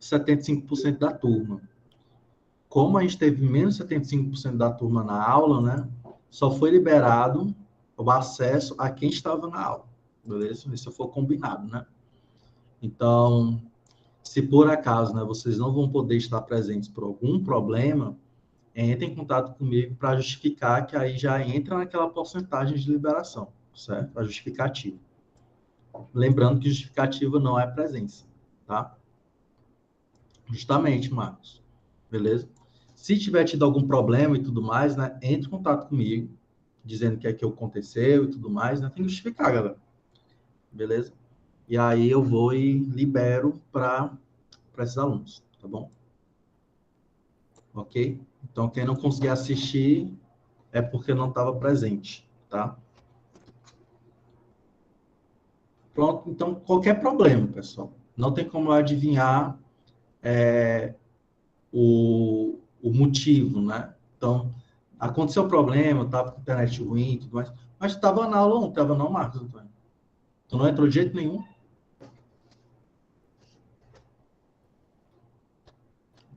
75% da turma. Como a gente teve menos de 75% da turma na aula, né? Só foi liberado o acesso a quem estava na aula, beleza? Isso for combinado, né? Então, se por acaso, né, vocês não vão poder estar presentes por algum problema, entre em contato comigo para justificar, que aí já entra naquela porcentagem de liberação, certo? A justificativa. Lembrando que justificativa não é presença, tá? Justamente, Marcos. Beleza? Se tiver tido algum problema e tudo mais, né, entre em contato comigo, dizendo que é que aconteceu e tudo mais, né? Tem que justificar, galera. Beleza? E aí eu vou e libero para esses alunos, tá bom? Ok? Então, quem não conseguir assistir é porque não estava presente, tá? Pronto, então, qualquer problema, pessoal. Não tem como eu adivinhar o motivo, né? Então, aconteceu o problema, eu estava com a internet ruim e tudo mais, mas estava na aula 1, estava não, Marcos Antônio? Tu não entrou de jeito nenhum?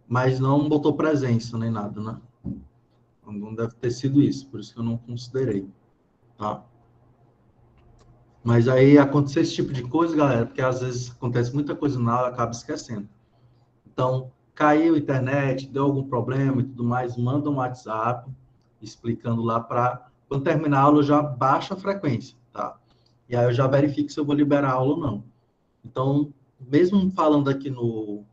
Mas não botou presença nem nada, né? Não deve ter sido isso, por isso que eu não considerei, tá? Mas aí aconteceu esse tipo de coisa, galera, porque às vezes acontece muita coisa na aula e acaba esquecendo. Então, caiu a internet, deu algum problema e tudo mais, manda um WhatsApp explicando lá para quando terminar a aula eu já baixa a frequência, tá? E aí eu já verifico se eu vou liberar a aula ou não. Então, mesmo falando aqui no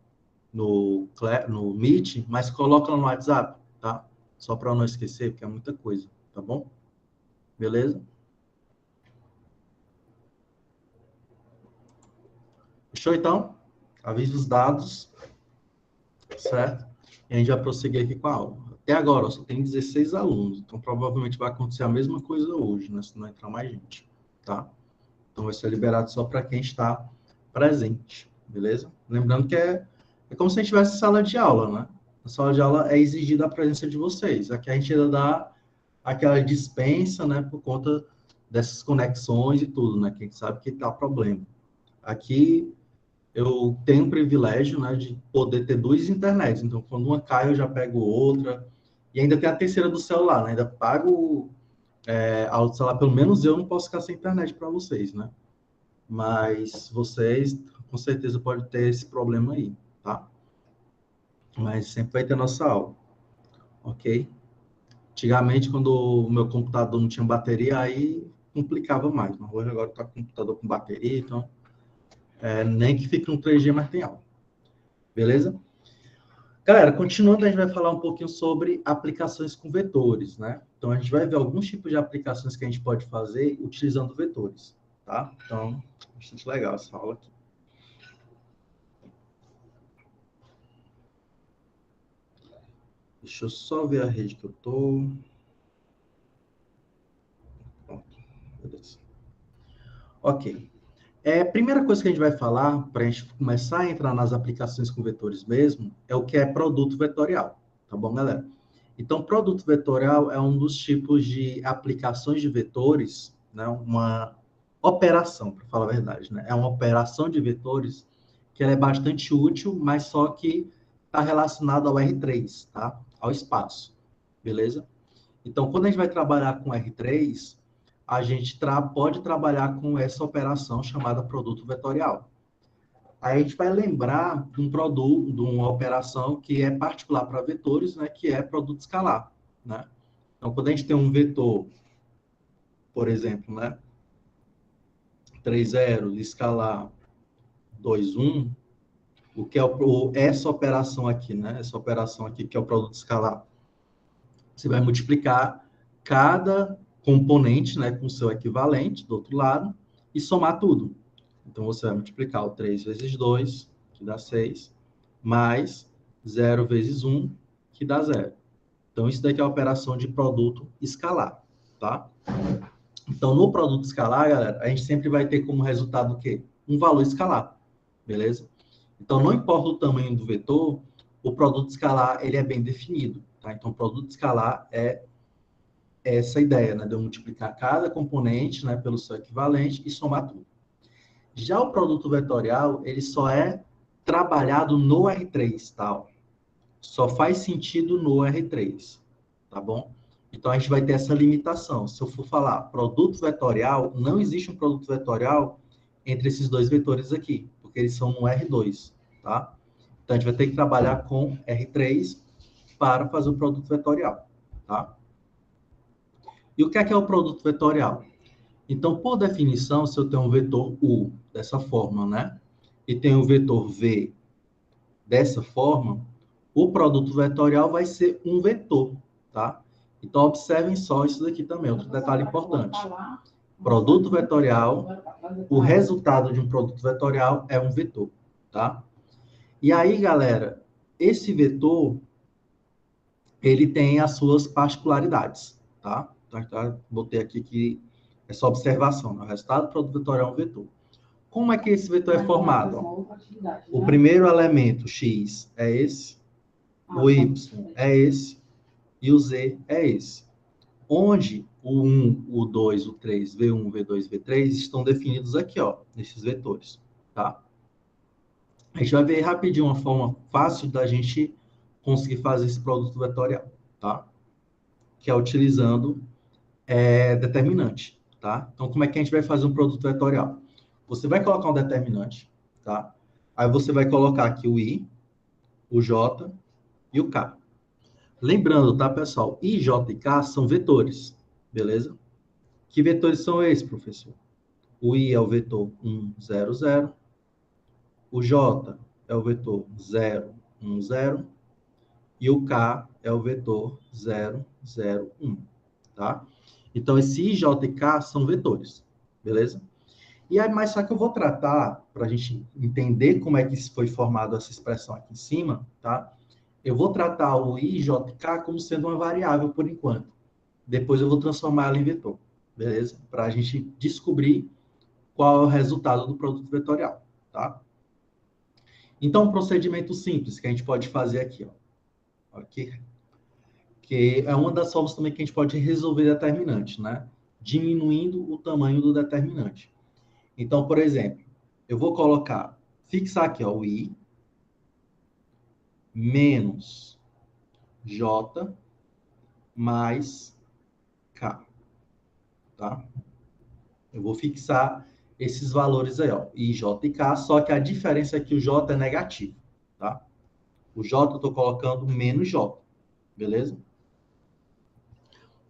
Meet, mas coloca no WhatsApp, tá? Só para eu não esquecer, porque é muita coisa, tá bom? Beleza? Fechou, então? Avisa os dados, certo? E a gente vai prosseguir aqui com a aula. Até agora, só tem 16 alunos, então provavelmente vai acontecer a mesma coisa hoje, né? Se não entrar mais gente, tá? Então vai ser liberado só para quem está presente, beleza? Lembrando que é como se a gente tivesse sala de aula, né? Na sala de aula é exigida a presença de vocês. Aqui a gente ainda dá aquela dispensa, né? Por conta dessas conexões e tudo, né? Que a gente sabe que tá problema. Aqui eu tenho o privilégio, né, de poder ter duas internets. Então, quando uma cai, eu já pego outra. E ainda tem a terceira do celular, né? Ainda pago a outra celular. Pelo menos eu não posso ficar sem internet para vocês, né? Mas vocês, com certeza, podem ter esse problema aí, tá? Mas sempre vai ter nossa aula, ok? Antigamente, quando o meu computador não tinha bateria, aí complicava mais. Mas hoje agora tá com o computador com bateria, então nem que fique no 3G, mas tem aula. Beleza? Galera, continuando, a gente vai falar um pouquinho sobre aplicações com vetores, né? Então, a gente vai ver alguns tipos de aplicações que a gente pode fazer utilizando vetores, tá? Então, bastante legal essa aula aqui. Deixa eu só ver a rede que eu tô. Pronto, beleza. Ok. Primeira coisa que a gente vai falar, para a gente começar a entrar nas aplicações com vetores mesmo, é o que é produto vetorial, tá bom, galera? Então, produto vetorial é um dos tipos de aplicações de vetores, né? Uma operação, para falar a verdade, né? É uma operação de vetores que ela é bastante útil, mas só que está relacionada ao R3, tá? Ao espaço, beleza? Então, quando a gente vai trabalhar com R3, a gente pode trabalhar com essa operação chamada produto vetorial. Aí a gente vai lembrar de um produto, de uma operação que é particular para vetores, né, que é produto escalar, né? Então, quando a gente tem um vetor, por exemplo, né, 3, 0, escalar 2, 1, o que é essa operação aqui, né? Essa operação aqui, que é o produto escalar, você vai multiplicar cada componente, né, com seu equivalente do outro lado e somar tudo. Então, você vai multiplicar o 3 vezes 2, que dá 6, mais 0 vezes 1, que dá 0. Então, isso daqui é a operação de produto escalar, tá? Então, no produto escalar, galera, a gente sempre vai ter como resultado o quê? Um valor escalar, beleza? Então, não importa o tamanho do vetor, o produto escalar, ele é bem definido, tá? Então, o produto escalar é essa ideia, né, de eu multiplicar cada componente, né, pelo seu equivalente e somar tudo. Já o produto vetorial, ele só é trabalhado no R3, tá? Só faz sentido no R3, tá bom? Então, a gente vai ter essa limitação. Se eu for falar produto vetorial, não existe um produto vetorial entre esses dois vetores aqui, porque eles são no R2, tá? Então, a gente vai ter que trabalhar com R3 para fazer o produto vetorial, tá? E o que é o produto vetorial? Então, por definição, se eu tenho um vetor U dessa forma, né? E tenho um vetor V dessa forma, o produto vetorial vai ser um vetor, tá? Então, observem só isso daqui também, outro detalhe importante. Produto vetorial, o resultado de um produto vetorial é um vetor, tá? E aí, galera, esse vetor, ele tem as suas particularidades, tá? Então, botei aqui que é só observação, né? O resultado do produto vetorial é um vetor. Como é que esse vetor é formado? O primeiro elemento, x, é esse, o y é esse, e o z é esse. Onde o 1, o 2, o 3, V1, V2, V3 estão definidos aqui, ó, nesses vetores, tá? A gente vai ver rapidinho uma forma fácil da gente conseguir fazer esse produto vetorial, tá? Que é utilizando determinante, tá? Então, como é que a gente vai fazer um produto vetorial? Você vai colocar um determinante, tá? Aí você vai colocar aqui o i, o j e o k. Lembrando, tá, pessoal? I, j e k são vetores, beleza? Que vetores são esses, professor? O i é o vetor 1, 0, 0. O j é o vetor 0, 1, 0. E o k é o vetor 0, 0, 1, tá? Então, esse i, j e k são vetores, beleza? E aí, mas só que eu vou tratar, para a gente entender como é que foi formada essa expressão aqui em cima, tá? Eu vou tratar o i, j, k como sendo uma variável por enquanto. Depois eu vou transformar ela em vetor, beleza? Para a gente descobrir qual é o resultado do produto vetorial, tá? Então, um procedimento simples que a gente pode fazer aqui, ó. Aqui, que é uma das formas também que a gente pode resolver determinante, né? Diminuindo o tamanho do determinante. Então, por exemplo, eu vou fixar aqui, ó, o i menos j mais k, tá? Eu vou fixar esses valores aí, ó, i, j e k, só que a diferença é que o j é negativo, tá? O j eu estou colocando menos j, beleza?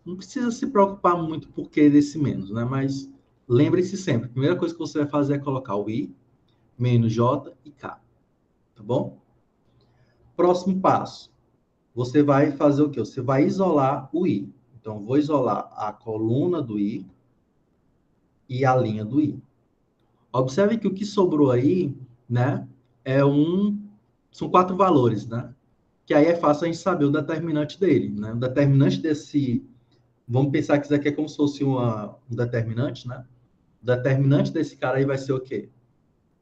Não precisa se preocupar muito por que desse menos, né? Mas lembre-se sempre, a primeira coisa que você vai fazer é colocar o i, menos j e k, tá bom? Próximo passo, você vai fazer o quê? Você vai isolar o i. Então, vou isolar a coluna do i e a linha do i. Observe que o que sobrou aí, né, são 4 valores, né? Que aí é fácil a gente saber o determinante dele, né? O determinante desse, vamos pensar que isso aqui é como se fosse um determinante, né? O determinante desse cara aí vai ser o quê?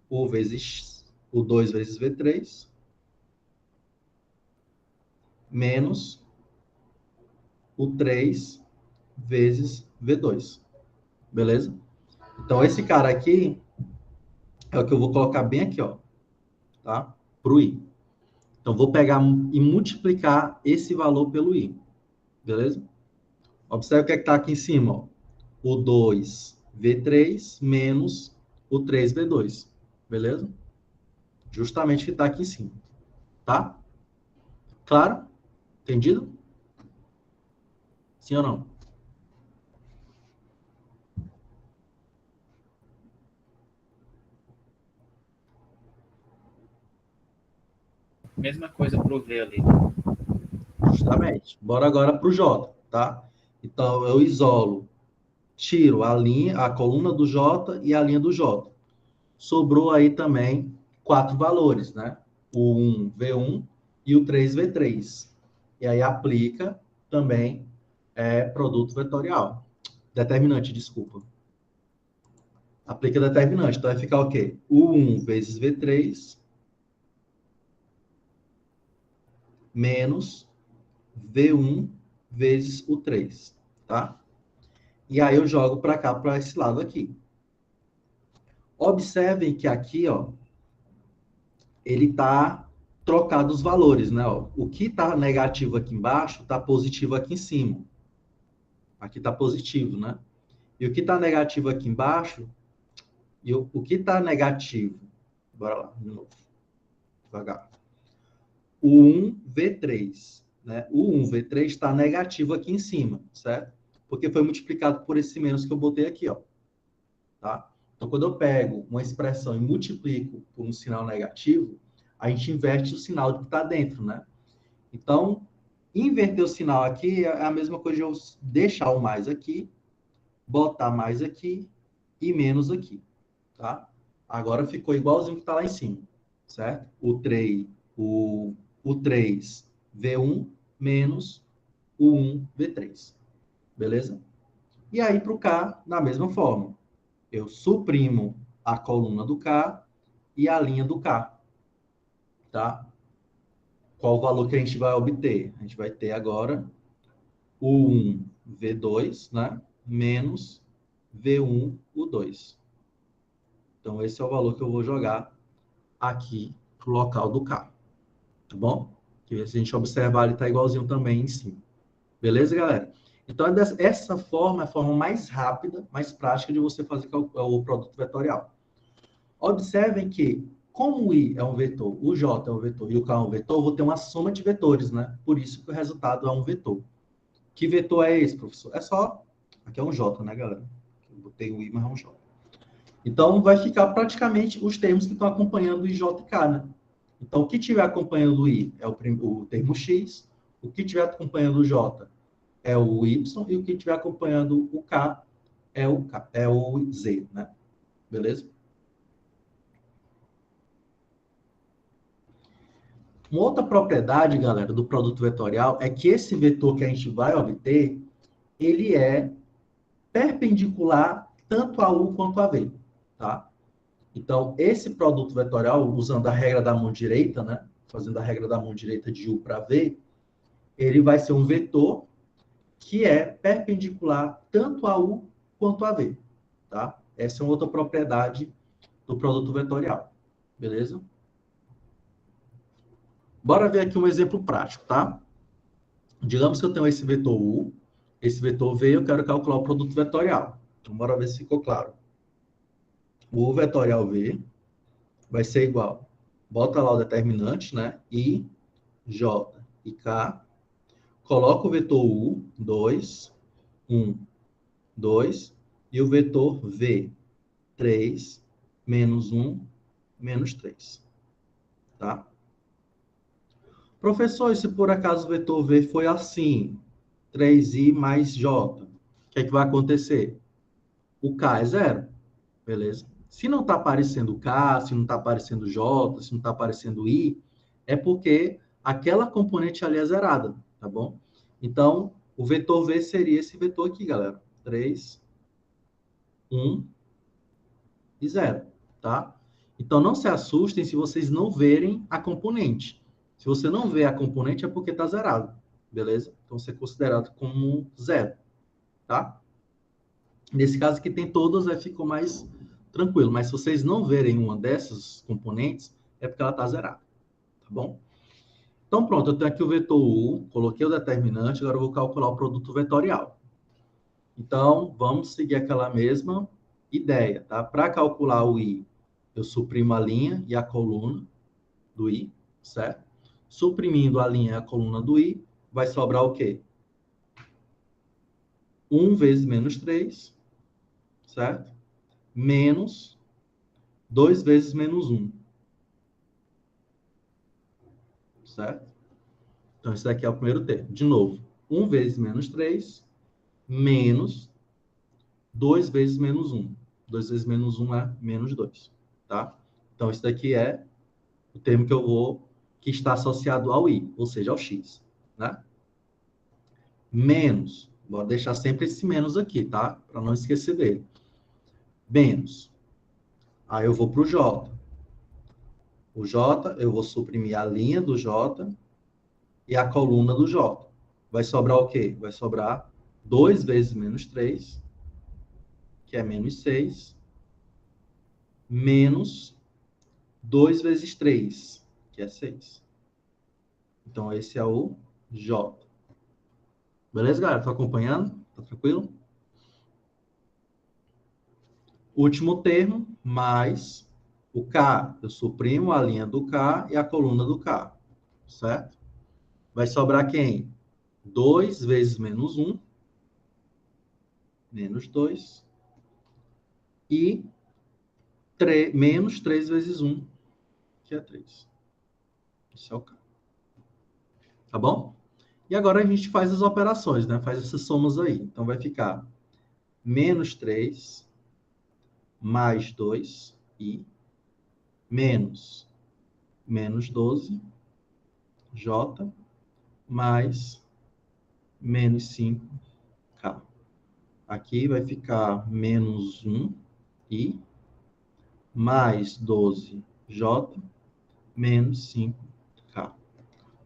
O 2 vezes V3 menos o 3 vezes V2. Beleza? Então, esse cara aqui é o que eu vou colocar bem aqui, ó, tá? Pro i. Então, vou pegar e multiplicar esse valor pelo i. Beleza? Observe o que é que tá aqui em cima, ó. O 2V3 menos o 3V2. Beleza? Justamente o que tá aqui em cima. Tá? Claro? Entendido? Sim ou não? Mesma coisa pro V ali. Justamente. Bora agora pro J, tá? Então, eu tiro a linha, a coluna do J e a linha do J. Sobrou aí também 4 valores, né? O 1V1 e o 3V3. E aí aplica também produto vetorial. Determinante, desculpa. Aplica determinante. Então vai ficar o quê? O 1 vezes V3 menos V1 vezes o 3, tá? E aí eu jogo para cá, para esse lado aqui. Observem que aqui, ó, ele está trocado os valores, né? Ó, o que está negativo aqui embaixo está positivo aqui em cima. Aqui está positivo, né? E o que está negativo aqui embaixo, e o que está negativo, bora lá, de novo, devagar. O 1V3, né? O 1V3 está negativo aqui em cima, certo? Porque foi multiplicado por esse menos que eu botei aqui, ó. Tá? Então, quando eu pego uma expressão e multiplico por um sinal negativo, a gente inverte o sinal que está dentro, né? Então, inverter o sinal aqui é a mesma coisa de eu deixar o mais aqui, botar mais aqui e menos aqui, tá? Agora ficou igualzinho que está lá em cima, certo? O 3V1 menos o 1V3, beleza? E aí, para o K, da mesma forma. Eu suprimo a coluna do K e a linha do K, tá? Qual o valor que a gente vai obter? A gente vai ter agora o 1V2, né? Menos V1, o 2. Então, esse é o valor que eu vou jogar aqui pro local do K, tá bom? Que se a gente observar, ele está igualzinho também em cima. Beleza, galera? Então, essa forma é a forma mais rápida, mais prática de você fazer o produto vetorial. Observem que, como o I é um vetor, o J é um vetor e o K é um vetor, eu vou ter uma soma de vetores, né? Por isso que o resultado é um vetor. Que vetor é esse, professor? É só... Aqui é um J, né, galera? Eu botei o I, mas é um J. Então, vai ficar praticamente os termos que estão acompanhando o I, J e K, né? Então, o que estiver acompanhando o I é o termo X, o que estiver acompanhando o J é o Y, e o que estiver acompanhando o K é o Z, né? Beleza? Uma outra propriedade, galera, do produto vetorial é que esse vetor que a gente vai obter, ele é perpendicular tanto a U quanto a V, tá? Então, esse produto vetorial, usando a regra da mão direita, né? Fazendo a regra da mão direita de U para V, ele vai ser um vetor que é perpendicular tanto a U quanto a V, tá? Essa é uma outra propriedade do produto vetorial, beleza? Bora ver aqui um exemplo prático, tá? Digamos que eu tenho esse vetor U, esse vetor V, eu quero calcular o produto vetorial. Então, bora ver se ficou claro. O U vetorial V vai ser igual, bota lá o determinante, né? I, J e K. Coloca o vetor U, 2, 1, 2, e o vetor V, 3, menos 1, menos 3. Tá? Professor, e se por acaso o vetor V foi assim, 3i mais j, o que é que vai acontecer? O K é zero, beleza? Se não está aparecendo K, se não está aparecendo J, se não está aparecendo I, é porque aquela componente ali é zerada, tá bom? Então, o vetor V seria esse vetor aqui, galera. 3, 1 e 0, tá? Então, não se assustem se vocês não verem a componente. Se você não vê a componente, é porque está zerado, beleza? Então, você é considerado como zero, tá? Nesse caso aqui tem todas, aí ficou mais tranquilo. Mas se vocês não verem uma dessas componentes, é porque ela está zerada, tá bom? Então, pronto, eu tenho aqui o vetor U, coloquei o determinante, agora eu vou calcular o produto vetorial. Então, vamos seguir aquela mesma ideia, tá? Para calcular o I, eu suprimo a linha e a coluna do I, certo? Suprimindo a linha e a coluna do I, vai sobrar o quê? 1 vezes menos 3, certo? Menos 2 vezes menos 1, certo? Então, esse daqui é o primeiro termo. De novo, 1 vezes menos 3, menos 2 vezes menos 1. 2 vezes menos 1 é menos 2, tá? Então, esse daqui é o termo que está associado ao i, ou seja, ao x, né? Menos, vou deixar sempre esse menos aqui, tá? Para não esquecer dele. Menos. Aí eu vou para o j. O j, eu vou suprimir a linha do j e a coluna do j. Vai sobrar o quê? Vai sobrar 2 vezes menos 3, que é menos 6, menos 2 vezes 3, que é 6. Então, esse é o J. Beleza, galera? Tá acompanhando? Tá tranquilo? Último termo, mais o K. Eu suprimo a linha do K e a coluna do K. Certo? Vai sobrar quem? 2 vezes menos 1, menos 2, e menos 3 vezes 1, que é 3. Esse é o K. Tá bom? E agora a gente faz as operações, né? Faz essas somas aí. Então, vai ficar menos 3 mais 2 e menos 12, J, mais menos 5K. Aqui vai ficar menos 1 e mais 12J, menos 5K.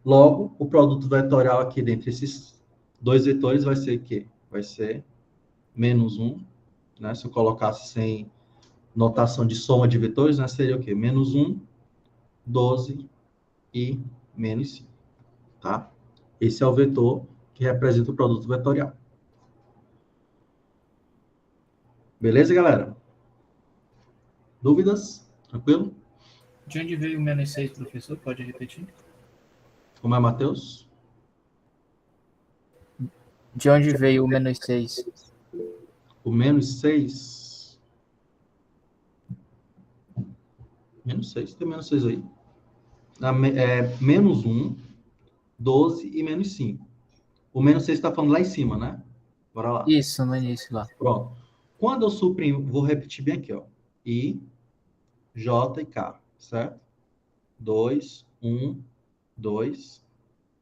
Logo, o produto vetorial aqui dentre esses dois vetores vai ser o quê? Vai ser menos 1, né? Se eu colocasse sem notação de soma de vetores, né? Seria o quê? Menos 1, 12 e menos 5, tá? Esse é o vetor que representa o produto vetorial. Beleza, galera? Dúvidas? Tranquilo? De onde veio o menos 6, professor? Pode repetir? Como é, Matheus? De onde veio o menos 6? O menos 6. Menos 6. Tem menos 6 aí. É menos 1, 12 e menos 5. O menos 6 está falando lá em cima, né? Bora lá. Isso, no início lá. Pronto. Quando eu suprimo, vou repetir bem aqui, ó. I, J e K, certo? 2, 1, 2,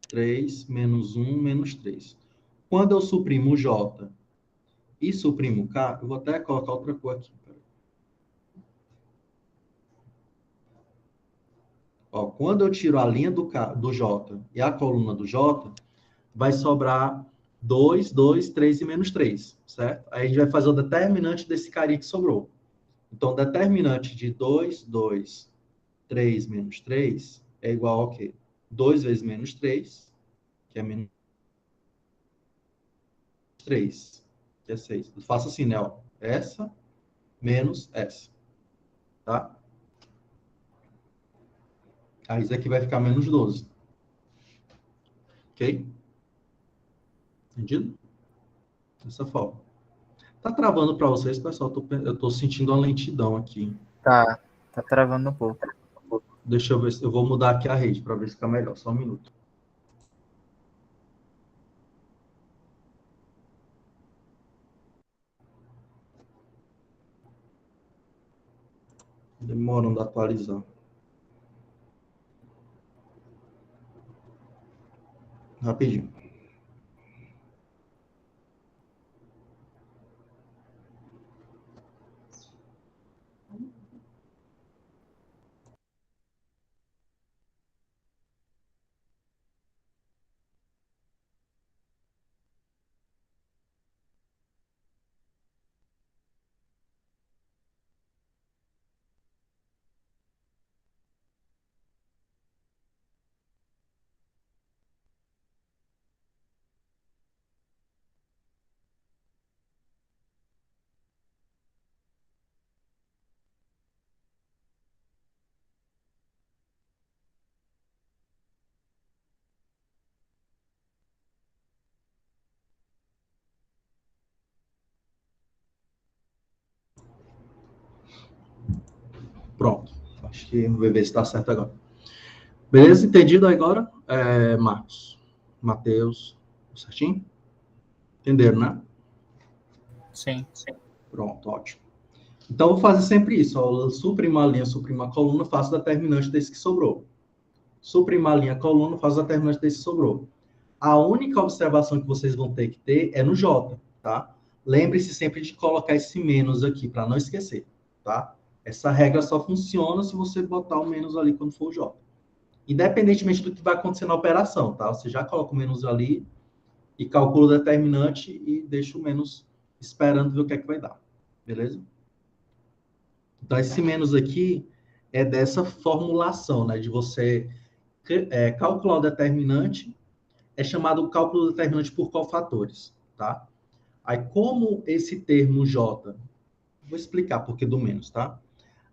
3, menos 1, menos 3. Quando eu suprimo o J e suprimo o K, eu vou até colocar outra cor aqui. Ó, quando eu tiro a linha do J e a coluna do J, vai sobrar 2, 2, 3 e menos 3, certo? Aí a gente vai fazer o determinante desse carinha que sobrou. Então, o determinante de 2, 2, 3 menos 3 é igual ao quê? 2 vezes menos 3, que é menos 3, que é 6. Eu faço assim, né? Ó, essa menos essa, tá? Aí isso aqui vai ficar menos 12. Ok? Entendido? Dessa forma. Tá travando para vocês, pessoal? Eu tô sentindo uma lentidão aqui. Tá travando um pouco. Deixa eu ver se eu vou mudar aqui a rede para ver se fica melhor. Só um minuto. Demorando a atualizar. Rapidinho. Pronto. Acho que vou ver se está certo agora. Beleza? Entendido agora, Marcos? Matheus? Certinho? Entenderam, né? Sim. Pronto, ótimo. Então, eu vou fazer sempre isso. Ó, suprimo a linha, suprimo a coluna, faço o determinante desse que sobrou. Suprimo a linha, coluna, faço o determinante desse que sobrou. A única observação que vocês vão ter que ter é no J, tá? Lembre-se sempre de colocar esse menos aqui, para não esquecer, tá? Essa regra só funciona se você botar o menos ali quando for o J. Independentemente do que vai acontecer na operação, tá? Você já coloca o menos ali e calcula o determinante e deixa o menos esperando ver o que é que vai dar. Beleza? Então, esse menos aqui é dessa formulação, né? De você calcular o determinante é chamado cálculo determinante por cofatores, tá? Aí, como esse termo J, vou explicar por que do menos, tá?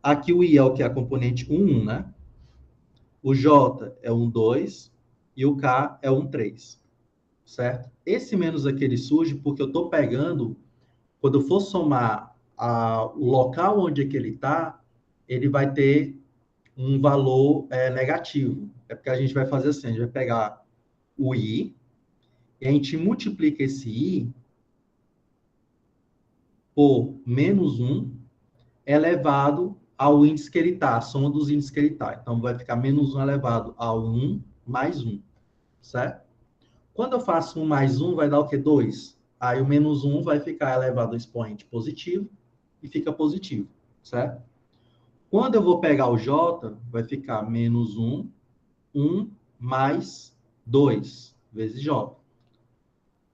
Aqui o I é o que é a componente 1, né? O J é um 2 e o K é um 3, certo? Esse menos aqui ele surge porque eu estou pegando, quando eu for somar o local onde é que ele está, ele vai ter um valor negativo. É porque a gente vai fazer assim, a gente vai pegar o I e a gente multiplica esse I por menos 1 elevado ao índice que ele está, a soma dos índices que ele está. Então, vai ficar menos 1 elevado ao 1 mais 1, certo? Quando eu faço 1 mais 1, vai dar o quê? 2. Aí o menos 1 vai ficar elevado ao expoente positivo e fica positivo, certo? Quando eu vou pegar o J, vai ficar menos 1, 1 mais 2 vezes J.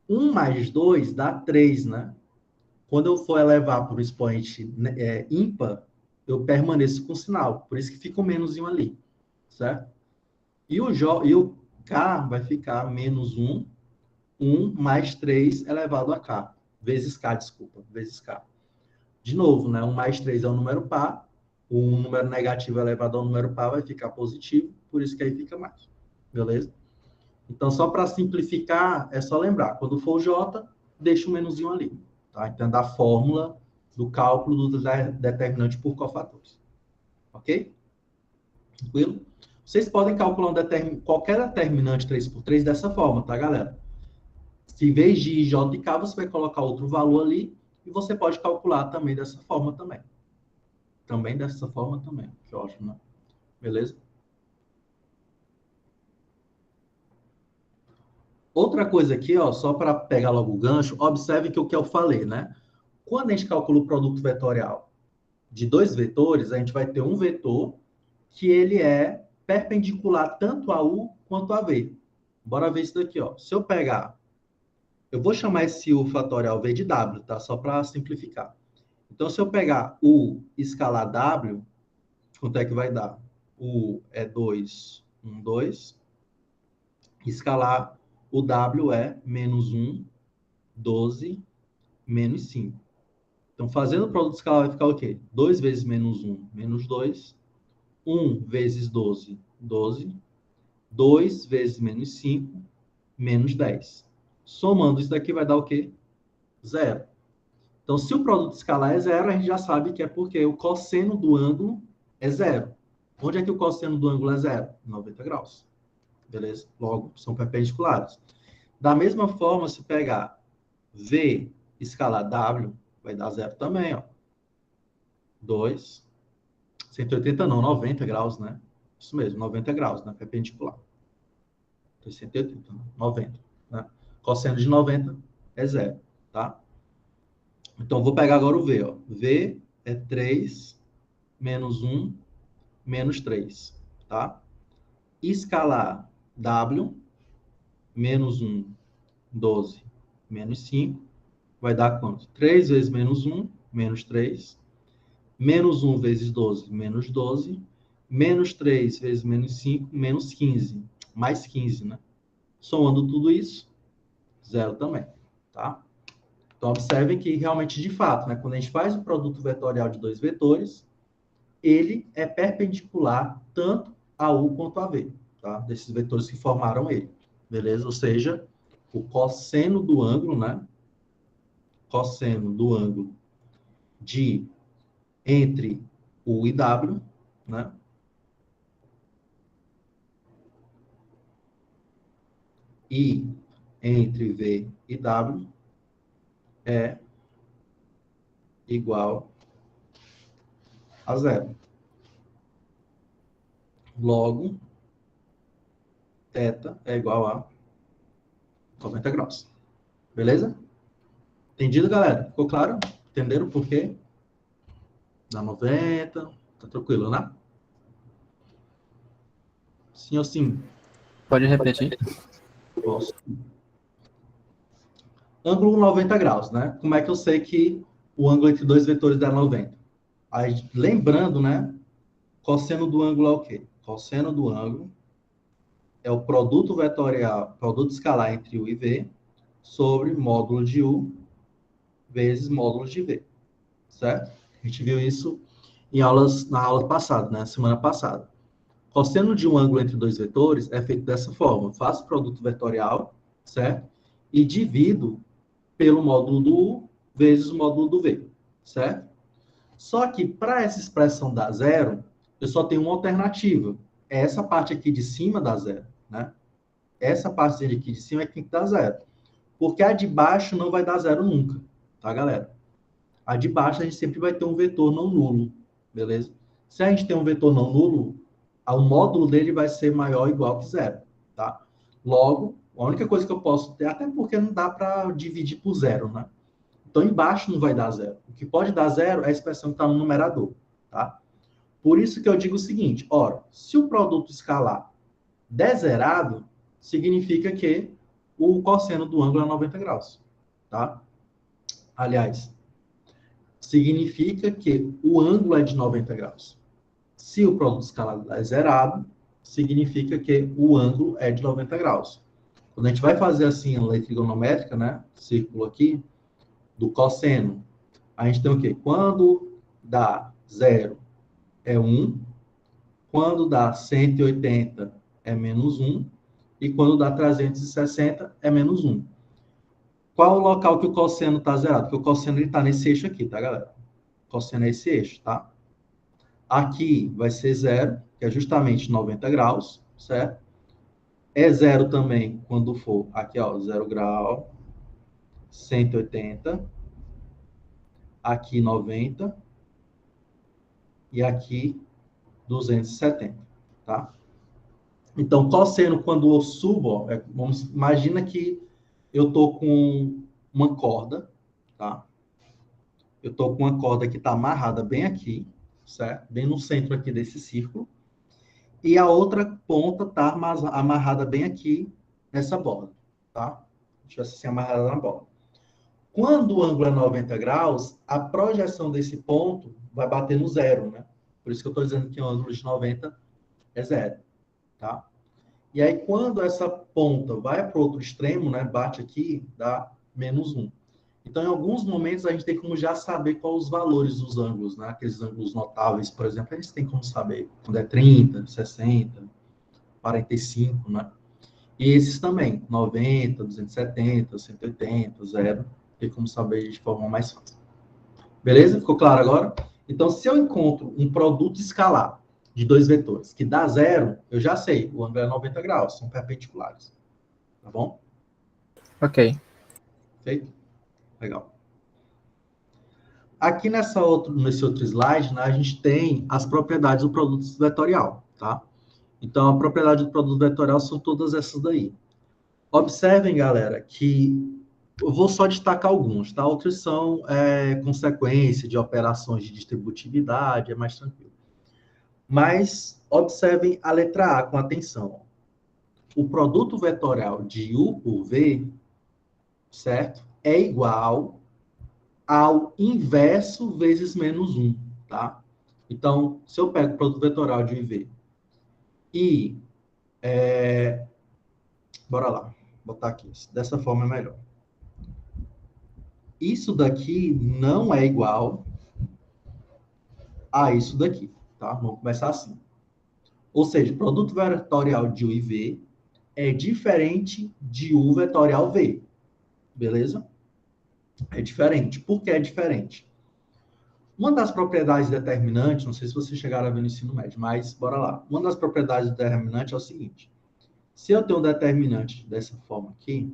1 mais 2 dá 3, né? Quando eu for elevar para o expoente ímpar, eu permaneço com sinal. Por isso que fica o menosinho ali, certo? E o K vai ficar menos 1, 1 mais 3 elevado a K. Vezes K, desculpa. Vezes K. De novo, né? 1 mais 3 é um número par. Um número negativo elevado ao número par vai ficar positivo. Por isso que aí fica mais. Beleza? Então, só para simplificar, é só lembrar. Quando for o J, deixa o menuzinho ali. Tá? Então, da fórmula do cálculo do determinante por cofatores. Ok? Tranquilo? Vocês podem calcular qualquer determinante 3 por 3 dessa forma, tá, galera? Se em vez de J e K, você vai colocar outro valor ali e você pode calcular também dessa forma também. Também dessa forma também. Que ótimo, né? Beleza? Outra coisa aqui, ó, só para pegar logo o gancho, observe que o que eu falei, né? Quando a gente calcula o produto vetorial de dois vetores, a gente vai ter um vetor que ele é perpendicular tanto a U quanto a V. Bora ver isso daqui, ó. Se eu pegar, eu vou chamar esse U fatorial V de W, tá? Só para simplificar. Então, se eu pegar U escalar W, quanto é que vai dar? U é 2, 1, 2. Escalar o W é menos 1, 12, menos 5. Então, fazendo o produto escalar vai ficar o quê? 2 vezes menos 1, menos 2. 1 vezes 12, 12. 2 vezes menos 5, menos 10. Somando isso daqui vai dar o quê? 0. Então, se o produto escalar é 0, a gente já sabe que é porque o cosseno do ângulo é 0. Onde é que o cosseno do ângulo é 0? 90 graus. Beleza? Logo, são perpendiculares. Da mesma forma, se pegar V escalar W, vai dar 0 também, ó. 2, 180 não, 90 graus, né? Isso mesmo, 90 graus, né? Perpendicular. 180, 90, né? Cosseno de 90 é 0, tá? Então, vou pegar agora o V, ó. V é 3 menos 1 menos 3, tá? Escalar W, menos 1, 12, menos 5, vai dar quanto? 3 vezes menos 1, menos 3. Menos 1 vezes 12, menos 12. Menos 3 vezes menos 5, menos 15. Mais 15, né? Somando tudo isso, 0 também, tá? Então, observem que realmente, de fato, né, quando a gente faz o produto vetorial de dois vetores, ele é perpendicular tanto a U quanto a V, tá? Desses vetores que formaram ele, beleza? Ou seja, o cosseno do ângulo, né? Cosseno do ângulo de entre U e W, né? E entre V e W é igual a 0. Logo, θ é igual a 90 graus. Beleza? Entendido, galera? Ficou claro? Entenderam por quê? Dá 90. Tá tranquilo, né? Sim ou sim? Pode repetir? Posso. Ângulo 90 graus, né? Como é que eu sei que o ângulo entre dois vetores dá 90? Aí, lembrando, né? Cosseno do ângulo é o quê? Cosseno do ângulo é o produto vetorial, produto escalar entre U e V, sobre módulo de U vezes módulo de V, certo? A gente viu isso na aula passada, né? Semana passada. Cosseno de um ângulo entre dois vetores é feito dessa forma. Faço o produto vetorial, certo? E divido pelo módulo do U vezes o módulo do V, certo? Só que para essa expressão dar zero, eu só tenho uma alternativa. É essa parte aqui de cima dá zero, né? Essa parte aqui de cima é que tem que dar zero. Porque a de baixo não vai dar zero nunca, tá, galera? A de baixo a gente sempre vai ter um vetor não nulo, beleza? Se a gente tem um vetor não nulo, o módulo dele vai ser maior ou igual que zero, tá? Logo, a única coisa que eu posso ter, até porque não dá para dividir por zero, né? Então, embaixo não vai dar zero. O que pode dar zero é a expressão que está no numerador, tá? Por isso que eu digo o seguinte, ora, se o produto escalar der zerado, significa que o cosseno do ângulo é 90 graus, tá? Aliás, significa que o ângulo é de 90 graus. Se o produto escalar é zerado, significa que o ângulo é de 90 graus. Quando a gente vai fazer assim a lei trigonométrica, né, círculo aqui, do cosseno, a gente tem o quê? Quando dá 0 é 1, quando dá 180 é menos 1, e quando dá 360 é menos 1. Qual o local que o cosseno está zerado? Porque o cosseno está nesse eixo aqui, tá, galera? O cosseno é esse eixo, tá? Aqui vai ser 0, que é justamente 90 graus, certo? É 0 também quando for aqui, ó, 0 grau, 180, aqui 90 e aqui 270, tá? Então, cosseno, quando eu subo, ó, imagina que eu tô com uma corda, tá? Eu tô com uma corda que está amarrada bem aqui, certo? Bem no centro aqui desse círculo. E a outra ponta está amarrada bem aqui nessa borda, tá? Deixa eu ver assim, amarrada na borda. Quando o ângulo é 90 graus, a projeção desse ponto vai bater no zero, né? Por isso que eu estou dizendo que o ângulo de 90 é zero, tá? E aí, quando essa ponta vai para o outro extremo, né? Bate aqui, dá menos 1. Então, em alguns momentos, a gente tem como já saber quais os valores dos ângulos, né? Aqueles ângulos notáveis, por exemplo, a gente tem como saber quando é 30, 60, 45, né? E esses também, 90, 270, 180, 0, tem como saber de forma mais fácil. Beleza? Ficou claro agora? Então, se eu encontro um produto escalar de dois vetores que dá zero, eu já sei, o ângulo é 90 graus, são perpendiculares. Tá bom? Ok. Feito? Legal. Aqui nesse outro slide, né, a gente tem as propriedades do produto vetorial, tá? Então, a propriedade do produto vetorial são todas essas daí. Observem, galera, que eu vou só destacar alguns, tá? Outros são consequência de operações de distributividade, é mais tranquilo. Mas observem a letra A com atenção. O produto vetorial de U por V, certo? É igual ao inverso vezes menos 1, tá? Então, se eu pego o produto vetorial de U e V e... bora lá, vou botar aqui. Dessa forma é melhor. Isso daqui não é igual a isso daqui, tá? Vamos começar assim. Ou seja, o produto vetorial de U e V é diferente de U vetorial V. Beleza? É diferente. Por que é diferente? Uma das propriedades determinantes, não sei se vocês chegaram a ver no ensino médio, mas bora lá. Uma das propriedades determinantes é o seguinte. Se eu tenho um determinante dessa forma aqui,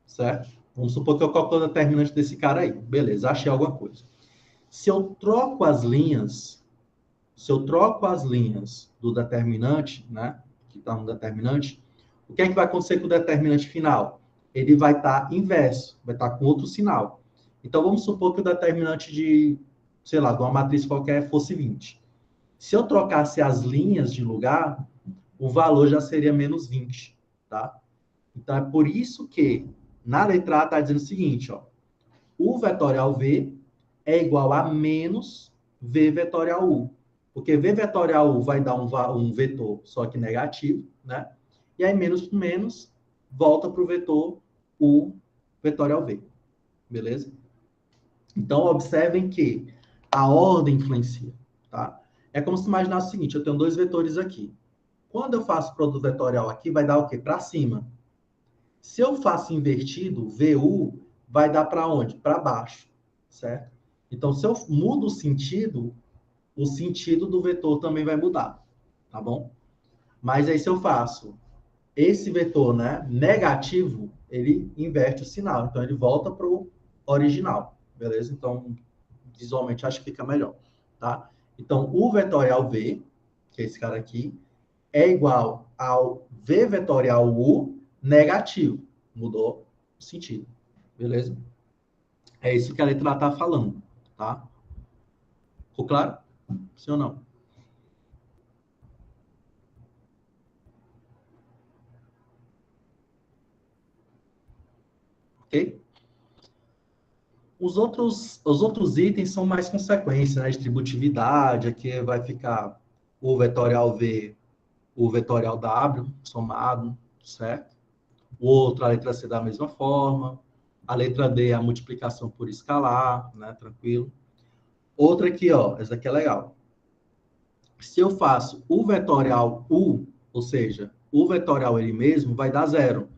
certo? Vamos supor que eu calculo o determinante desse cara aí. Beleza, achei alguma coisa. Se eu troco as linhas do determinante, né, que está no determinante, o que é que vai acontecer com o determinante final? Ele vai estar inverso, vai estar com outro sinal. Então, vamos supor que o determinante de, sei lá, de uma matriz qualquer fosse 20. Se eu trocasse as linhas de lugar, o valor já seria menos 20, tá? Então, é por isso que, na letra A, está dizendo o seguinte, ó. U vetorial V é igual a menos V vetorial U. Porque V vetorial U vai dar um vetor só que negativo, né? E aí menos com menos volta para o vetor U vetorial V. Beleza? Então, observem que a ordem influencia, tá? É como se imaginasse o seguinte, eu tenho dois vetores aqui. Quando eu faço produto vetorial aqui, vai dar o quê? Para cima. Se eu faço invertido, VU vai dar para onde? Para baixo, certo? Então, se eu mudo o sentido do vetor também vai mudar, tá bom? Mas aí, se eu faço esse vetor, né, negativo, ele inverte o sinal. Então, ele volta para o original, beleza? Então, visualmente, acho que fica melhor, tá? Então, o vetorial V, que é esse cara aqui, é igual ao V vetorial U negativo. Mudou o sentido, beleza? É isso que a letra A está falando, tá? Ficou claro? Sim ou não? Ok? Os outros itens são mais consequências, né? Distributividade, aqui vai ficar o vetorial V, o vetorial W somado, certo? O outro, a letra C da mesma forma. A letra D, a multiplicação por escalar, né? Tranquilo. Outra aqui, ó, essa aqui é legal. Se eu faço o vetorial U, ou seja, o vetorial ele mesmo, vai dar zero.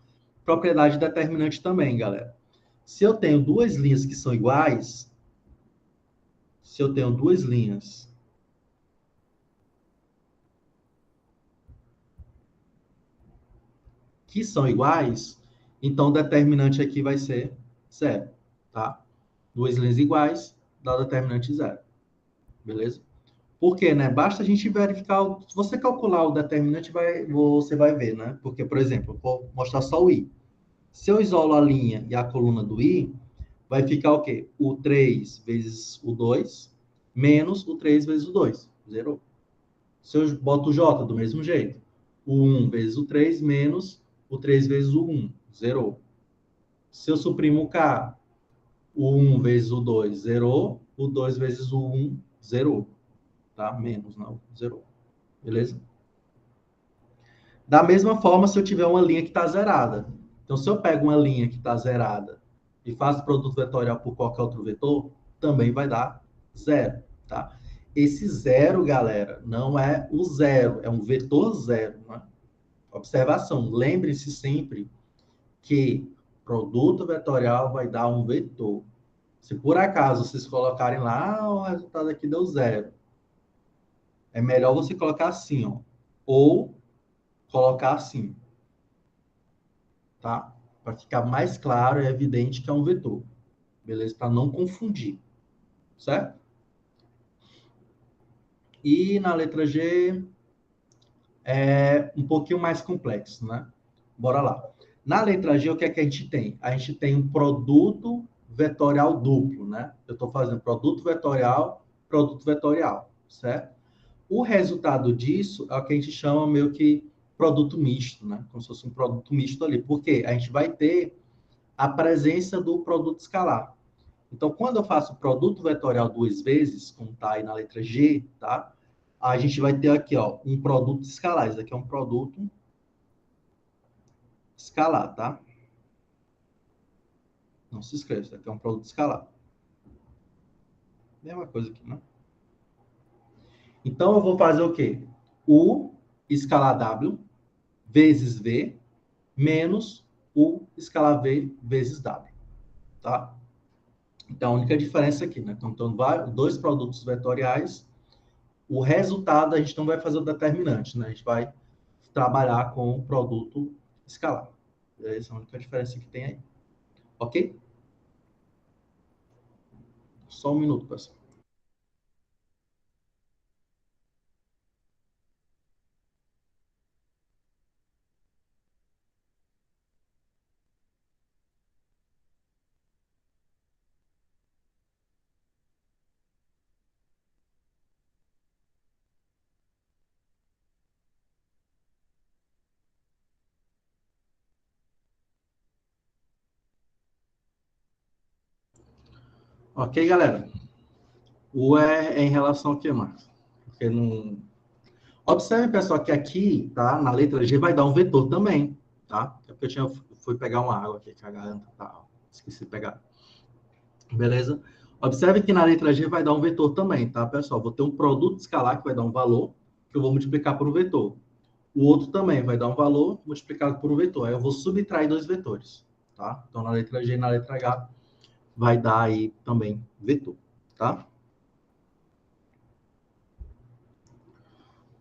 Propriedade determinante também, galera. Se eu tenho duas linhas que são iguais, se eu tenho duas linhas que são iguais, então o determinante aqui vai ser zero, tá? Duas linhas iguais, dá o determinante zero, beleza? Por quê, né? Basta a gente verificar, se você calcular o determinante, você vai ver, né? Porque, por exemplo, eu vou mostrar só o i. Se eu isolo a linha e a coluna do i, vai ficar o quê? O 3 vezes o 2 menos o 3 vezes o 2. Zerou. Se eu boto o j do mesmo jeito, o 1 vezes o 3 menos o 3 vezes o 1. Zerou. Se eu suprimo o k, o 1 vezes o 2 zerou, o 2 vezes o 1 zerou. Tá? Menos, não, zerou. Beleza? Da mesma forma, se eu tiver uma linha que está zerada. Então, se eu pego uma linha que está zerada e faço produto vetorial por qualquer outro vetor, também vai dar zero, tá? Esse zero, galera, não é o zero, é um vetor zero, né? Observação, lembre-se sempre que produto vetorial vai dar um vetor. Se por acaso vocês colocarem lá, o resultado aqui deu zero. É melhor você colocar assim, ó. Ou colocar assim, tá? Para ficar mais claro e evidente que é um vetor. Beleza? Para não confundir. Certo? E na letra G é um pouquinho mais complexo, né? Bora lá. Na letra G, o que é que a gente tem? A gente tem um produto vetorial duplo, né? Eu estou fazendo produto vetorial, certo? O resultado disso é o que a gente chama meio que produto misto, né? Como se fosse um produto misto ali. Por quê? A gente vai ter a presença do produto escalar. Então, quando eu faço produto vetorial duas vezes, como está aí na letra G, tá? A gente vai ter aqui, ó, um produto escalar. Isso aqui é um produto escalar, tá? Não se esqueça, isso aqui é um produto escalar. Mesma coisa aqui, né? Então, eu vou fazer o quê? U escalar W vezes V menos U escalar V vezes W, tá? Então, a única diferença aqui, né? Então, dois produtos vetoriais. O resultado a gente não vai fazer o determinante, né? A gente vai trabalhar com o produto escalar. Essa é a única diferença que tem aí. Ok? Só um minuto, pessoal. Ok, galera? O é em relação ao que, Marcos? Porque não... Observe, pessoal, que aqui, tá? Na letra G vai dar um vetor também, tá? É porque fui pegar uma água aqui, que a garganta tá... Esqueci de pegar. Beleza? Observe que na letra G vai dar um vetor também, tá, pessoal? Vou ter um produto escalar que vai dar um valor, que eu vou multiplicar por um vetor. O outro também vai dar um valor multiplicado por um vetor. Aí eu vou subtrair dois vetores, tá? Então, na letra G e na letra H vai dar aí também vetor, tá?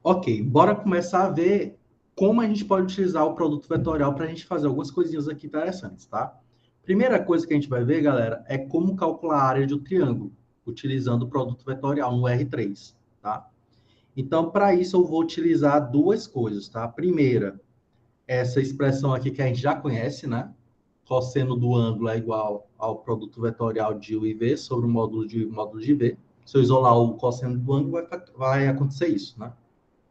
Ok, bora começar a ver como a gente pode utilizar o produto vetorial para a gente fazer algumas coisinhas aqui interessantes, tá? Primeira coisa que a gente vai ver, galera, é como calcular a área de um triângulo, utilizando o produto vetorial no R3, tá? Então, para isso, eu vou utilizar duas coisas, tá? A primeira, essa expressão aqui que a gente já conhece, né? Cosseno do ângulo é igual ao produto vetorial de U e V sobre o módulo de U e o módulo de V. Se eu isolar o cosseno do ângulo, vai acontecer isso, né?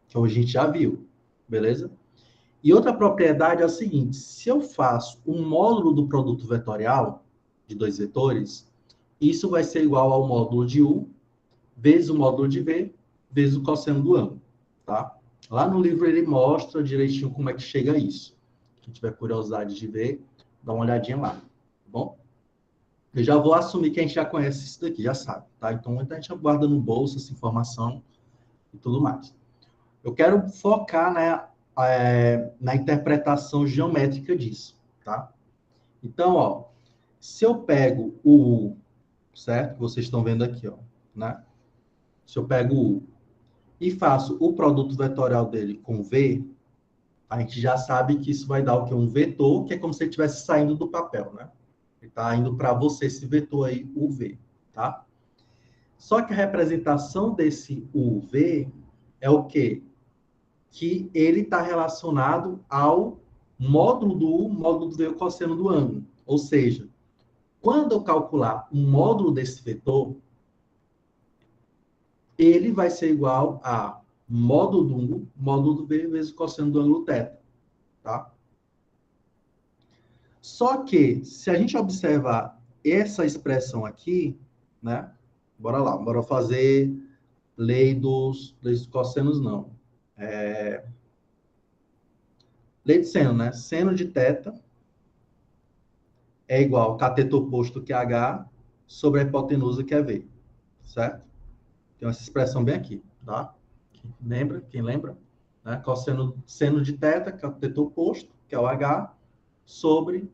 Que a gente já viu, beleza? E outra propriedade é a seguinte: se eu faço um módulo do produto vetorial de dois vetores, isso vai ser igual ao módulo de U vezes o módulo de V vezes o cosseno do ângulo, tá? Lá no livro ele mostra direitinho como é que chega a isso. Quem tiver curiosidade de ver, dá uma olhadinha lá, tá bom? Eu já vou assumir que a gente já conhece isso daqui, já sabe, tá? Então a gente guarda no bolso essa informação e tudo mais. Eu quero focar, né, na interpretação geométrica disso, tá? Então, ó, se eu pego o U, certo? Que vocês estão vendo aqui, ó, né? Se eu pego o U e faço o produto vetorial dele com V, a gente já sabe que isso vai dar o quê? Um vetor, que é como se ele estivesse saindo do papel, né? Ele está indo para você esse vetor aí, o V, tá? Só que a representação desse UV é o quê? Que ele está relacionado ao módulo do U, módulo do V, o cosseno do ângulo. Ou seja, quando eu calcular o módulo desse vetor, ele vai ser igual a módulo do U, módulo do V, vezes o cosseno do ângulo θ, tá? Só que, se a gente observar essa expressão aqui, né? Bora lá, bora fazer lei dos cossenos, não. Lei de seno, né? Seno de θ é igual a cateto oposto, que é H, sobre a hipotenusa, que é V. Certo? Tem essa expressão bem aqui, tá? Lembra? Quem lembra? Né? Seno de θ, cateto oposto, que é o H, sobre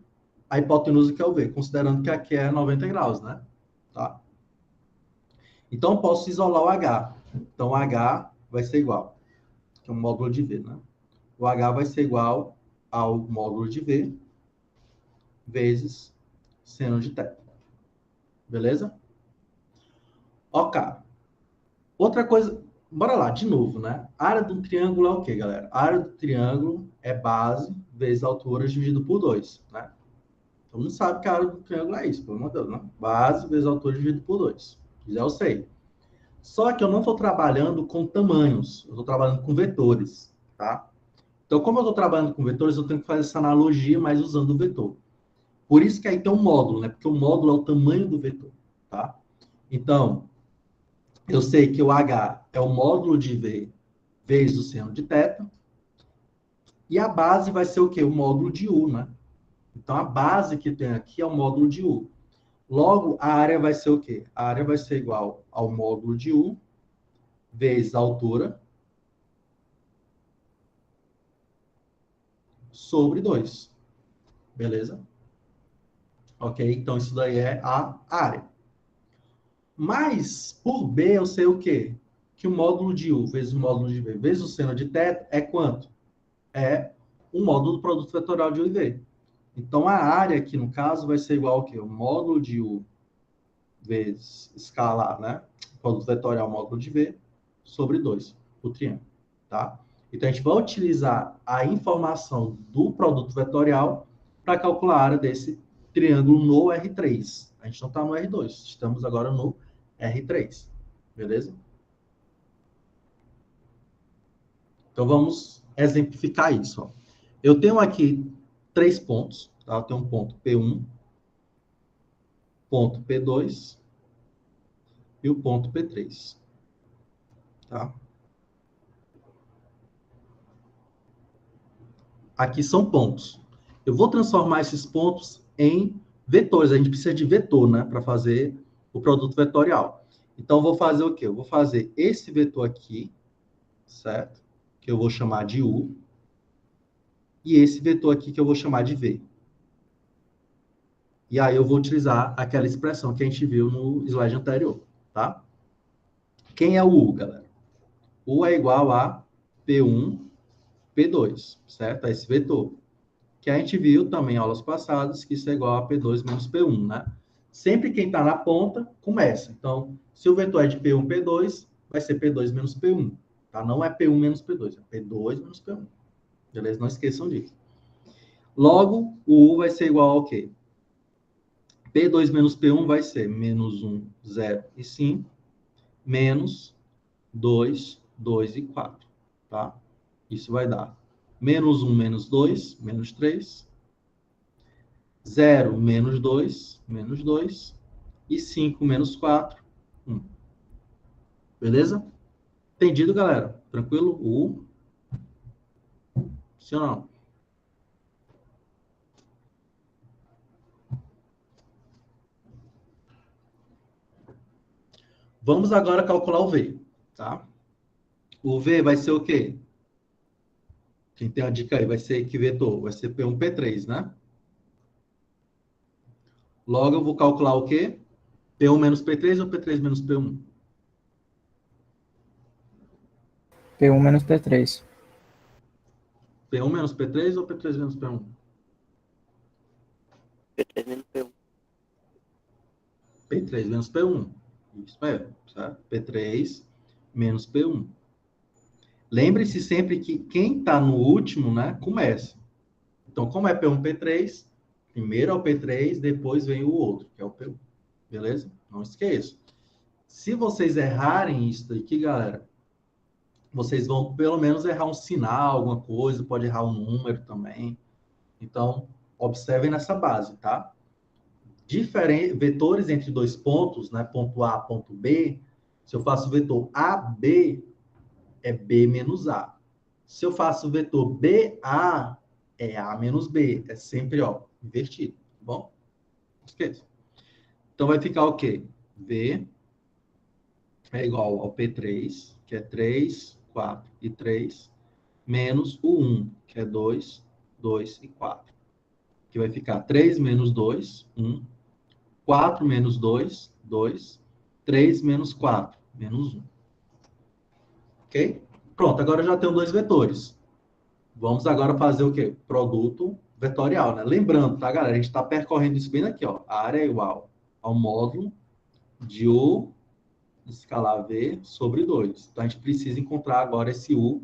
a hipotenusa, que é o V, considerando que aqui é 90 graus, né? Tá? Então, eu posso isolar o H. Então, o H vai ser igual, que é um módulo de V, né? O H vai ser igual ao módulo de V vezes seno de θ. Beleza? Ok. Outra coisa, bora lá, de novo, né? A área do triângulo é o quê, galera? A área do triângulo é base vezes altura dividido por 2, né? Todo mundo sabe que a área do triângulo é isso, pelo amor de Deus, né? Base vezes altura dividido por 2. Já eu sei. Só que eu não estou trabalhando com tamanhos, eu estou trabalhando com vetores, tá? Então, como eu estou trabalhando com vetores, eu tenho que fazer essa analogia, mas usando o vetor. Por isso que aí tem um módulo, né? Porque o módulo é o tamanho do vetor, tá? Então, eu sei que o H é o módulo de V vezes o seno de θ, e a base vai ser o quê? O módulo de U, né? Então, a base que tem aqui é o módulo de U. Logo, a área vai ser o quê? A área vai ser igual ao módulo de U vezes a altura sobre 2. Beleza? Ok? Então, isso daí é a área. Mas, por B, eu sei o quê? Que o módulo de U vezes o módulo de V vezes o seno de θ é quanto? É o módulo do produto vetorial de U e V. Então, a área aqui, no caso, vai ser igual ao quê? O módulo de U vezes escalar, né? Produto vetorial módulo de V sobre 2, o triângulo, tá? Então, a gente vai utilizar a informação do produto vetorial para calcular a área desse triângulo no R3. A gente não está no R2, estamos agora no R3, beleza? Então, vamos exemplificar isso. Ó. Eu tenho aqui 3 pontos, tá? Eu tenho um ponto P1, ponto P2 e o ponto P3. Tá? Aqui são pontos. Eu vou transformar esses pontos em vetores. A gente precisa de vetor, né, para fazer o produto vetorial. Então, eu vou fazer o quê? Eu vou fazer esse vetor aqui, certo? Que eu vou chamar de U. E esse vetor aqui que eu vou chamar de V. E aí eu vou utilizar aquela expressão que a gente viu no slide anterior, tá? Quem é o U, galera? U é igual a P1, P2, certo? É esse vetor. Que a gente viu também em aulas passadas, que isso é igual a P2 menos P1, né? Sempre quem está na ponta, começa. Então, se o vetor é de P1, P2, vai ser P2 menos P1, tá? Não é P1 menos P2, é P2 menos P1. Beleza? Não esqueçam disso. Logo, o U vai ser igual ao quê? P2 menos P1 vai ser menos 1, 0 e 5, menos 2, 2 e 4, tá? Isso vai dar menos 1, menos 2, menos 3, 0, menos 2, menos 2, e 5 menos 4, 1. Beleza? Entendido, galera? Tranquilo? U? Sim ou não? Vamos agora calcular o V, tá? O V vai ser o quê? Quem tem a dica aí? Vai ser que vetor? Vai ser P1, P3, né? Logo, eu vou calcular o quê? P1 menos P3 ou P3 menos P1? P1 menos P3. P1 menos P3 ou P3 menos P1? P3 menos P1. P3 menos P1. Isso mesmo, certo? P3 menos P1. Lembre-se sempre que quem está no último, né, começa. Então, como é P1, P3, primeiro é o P3, depois vem o outro, que é o P1. Beleza? Não esqueça. Se vocês errarem isso daqui, galera, vocês vão pelo menos errar um sinal, alguma coisa, pode errar um número também. Então, observem nessa base, tá? Vetores entre dois pontos, né? Ponto A, ponto B. Se eu faço o vetor AB, é B menos A. Se eu faço o vetor BA, é A menos B. É sempre, ó, invertido, tá bom? Esqueça. Então, vai ficar o quê? V é igual ao P3, que é 3, 4 e 3, menos o 1, que é 2, 2 e 4. Que vai ficar 3 menos 2, 1. 4 menos 2, 2. 3 menos 4, menos 1. Ok? Pronto, agora eu já tenho dois vetores. Vamos agora fazer o quê? Produto vetorial, né? Lembrando, tá, galera? A gente está percorrendo isso bem aqui, ó. A área é igual ao módulo de U escalar V sobre 2. Então, a gente precisa encontrar agora esse U,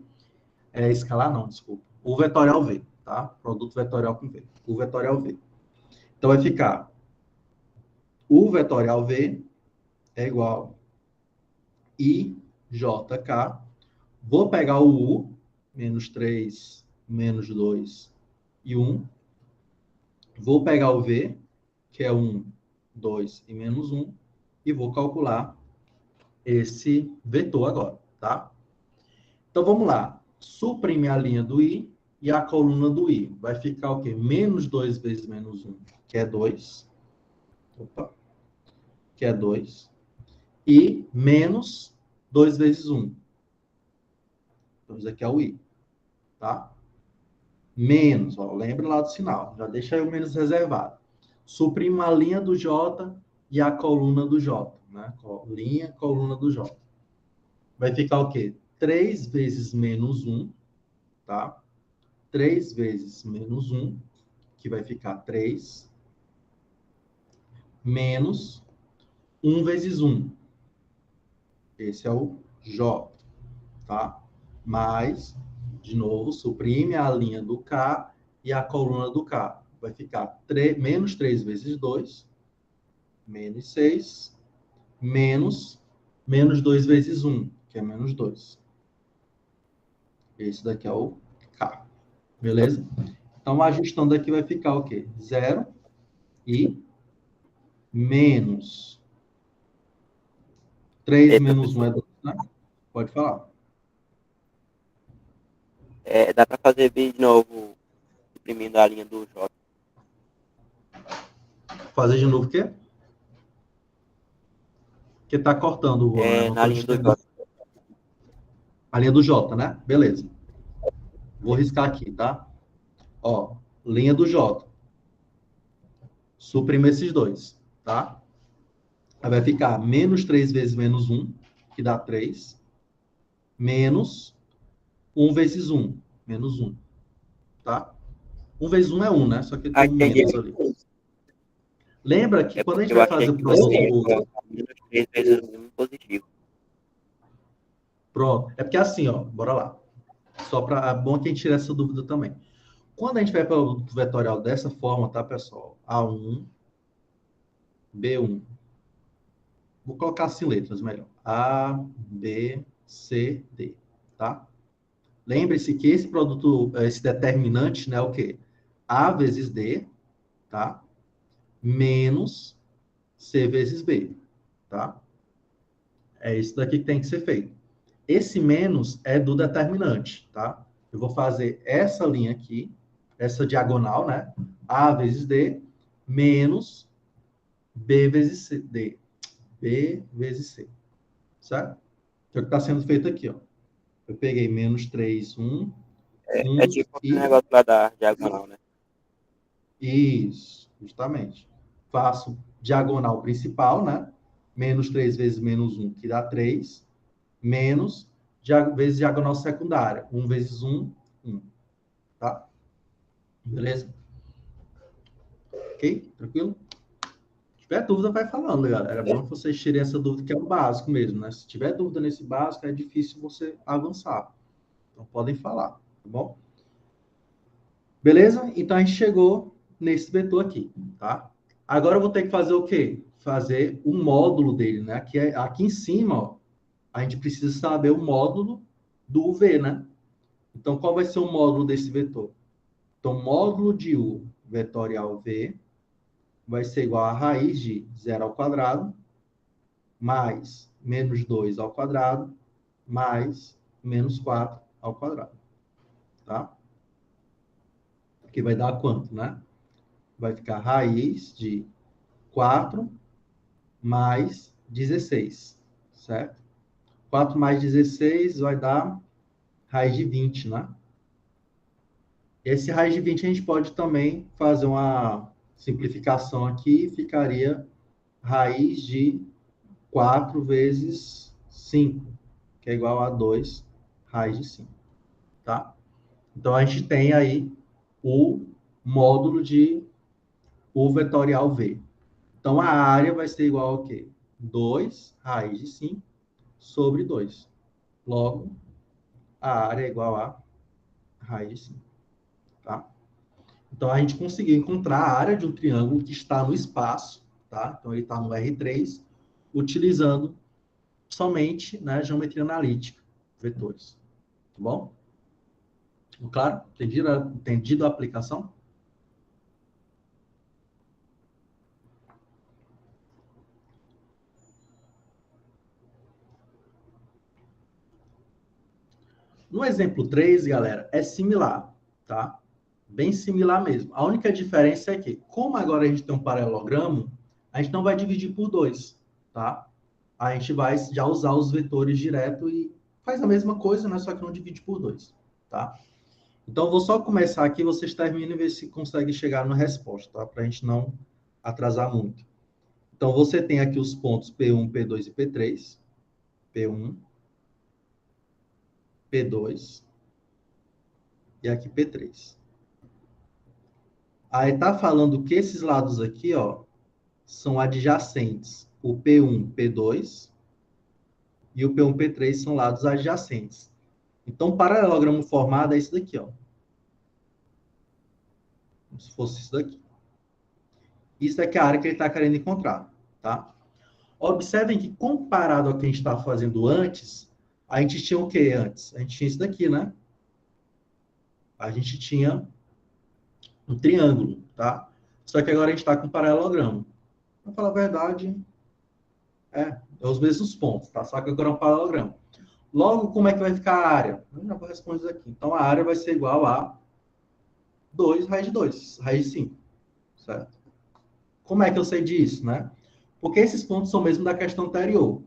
escalar não, desculpa. U vetorial V, tá? Produto vetorial com V. U vetorial V. Então, vai ficar U vetorial V é igual IJK. Vou pegar o U, menos 3, menos 2 e 1. Vou pegar o V, que é 1, 2 e menos 1. E vou calcular esse vetor agora, tá? Então, vamos lá. Suprime a linha do I e a coluna do I. Vai ficar o quê? Menos 2 vezes menos 1, que é 2. Opa. Que é 2. E menos 2 vezes 1. Então, isso aqui é o I. Tá? Menos, ó, lembra lá do sinal. Já deixa aí o menos reservado. Suprime a linha do J e a coluna do J. Né? Linha, coluna do J. Vai ficar o quê? 3 vezes menos 1, tá? 3 vezes menos 1, que vai ficar 3, menos 1 vezes 1. Esse é o J, tá? Mais, de novo, suprime a linha do K e a coluna do K. Vai ficar menos 3 vezes 2, menos 6, menos 2 vezes 1, que é menos 2. Esse daqui é o K. Beleza? Então, ajustando aqui, vai ficar o quê? 0 e menos 3 menos 1 é 2, né? Pode falar. Dá para fazer B de novo, imprimindo a linha do J. Fazer de novo o quê? Porque tá cortando, Juan. Eu não Na tô linha do entendendo. J. A linha do J, né? Beleza. Vou riscar aqui, tá? Ó, linha do J. Suprima esses dois, tá? Aí vai ficar menos 3 vezes menos 1, que dá 3, menos 1 vezes 1, menos 1, tá? 1 vezes 1 é 1, né? Só que tem um Entendi. menos ali. Lembra que quando a gente Porque eu vai achei fazer o que você ia produto... colocar menos 3 vezes 1 positivo. Pronto. É porque assim, ó, bora lá. Só para... É bom que a gente tire essa dúvida também. Quando a gente vai para o produto vetorial dessa forma, tá, pessoal? A1, B1. Vou colocar assim letras melhor. A, B, C, D, tá? Lembre-se que esse produto, esse determinante, né, é o quê? A vezes D, tá? Menos C vezes B, tá? É isso daqui que tem que ser feito. Esse menos é do determinante, tá? Eu vou fazer essa linha aqui, essa diagonal, né? A vezes D, menos B vezes C, D. B vezes C, certo? É o que está sendo feito aqui, ó. Eu peguei menos 3, 1, É 1 tipo o e... negócio lá da diagonal, né? Isso, justamente. Faço diagonal principal, né? Menos 3 vezes menos 1, que dá 3. Menos vezes diagonal secundária. 1 vezes 1, 1. Tá? Beleza? Ok? Tranquilo? Se tiver dúvida, vai falando, galera. É bom que vocês tirem essa dúvida, que é o básico mesmo, né? Se tiver dúvida nesse básico, é difícil você avançar. Então, podem falar, tá bom? Beleza? Então, a gente chegou nesse vetor aqui, tá? Agora eu vou ter que fazer o quê? Fazer o módulo dele, né? Aqui em cima, ó, a gente precisa saber o módulo do V, né? Então, qual vai ser o módulo desse vetor? Então, módulo de U vetorial V vai ser igual a raiz de 0 ao quadrado mais menos 2 ao quadrado mais menos 4 ao quadrado, tá? Que vai dar quanto, né? Vai ficar raiz de 4 mais 16, certo? 4 mais 16 vai dar raiz de 20, né? Esse raiz de 20 a gente pode também fazer uma simplificação aqui, ficaria raiz de 4 vezes 5, que é igual a 2 raiz de 5, tá? Então, a gente tem aí o módulo de U vetorial V. Então, a área vai ser igual ao quê? 2 raiz de 5 sobre 2. Logo, a área é igual a raiz de 5, tá? Então, a gente conseguiu encontrar a área de um triângulo que está no espaço, tá? Então, ele está no R3, utilizando somente, né, geometria analítica, vetores. Tá bom? Claro? Entendido a aplicação? No exemplo 3, galera, é similar, tá? Bem similar mesmo. A única diferença é que, como agora a gente tem um paralelogramo, a gente não vai dividir por 2, tá? A gente vai já usar os vetores direto e faz a mesma coisa, né? Só que não divide por 2, tá? Então, vou só começar aqui, vocês terminam e ver se conseguem chegar na resposta, tá? Para a gente não atrasar muito. Então, você tem aqui os pontos P1, P2 e P3. P1, P2 e aqui P3. Aí tá falando que esses lados aqui, ó, são adjacentes. O P1, P2 e o P1, P3 são lados adjacentes. Então, o paralelogramo formado é isso daqui, ó. Como se fosse isso daqui. Isso aqui é a área que ele está querendo encontrar, tá? Observem que, comparado ao que a gente estava fazendo antes, a gente tinha o que antes? A gente tinha isso daqui, né? A gente tinha um triângulo, tá? Só que agora a gente está com um paralelogramo. Para falar a verdade, É os mesmos pontos, tá? Só que agora é um paralelogramo. Logo, como é que vai ficar a área? Eu já vou responder isso aqui. Então, a área vai ser igual a 2 raiz de 2, raiz de 5, certo? Como é que eu sei disso, né? Porque esses pontos são mesmo da questão anterior.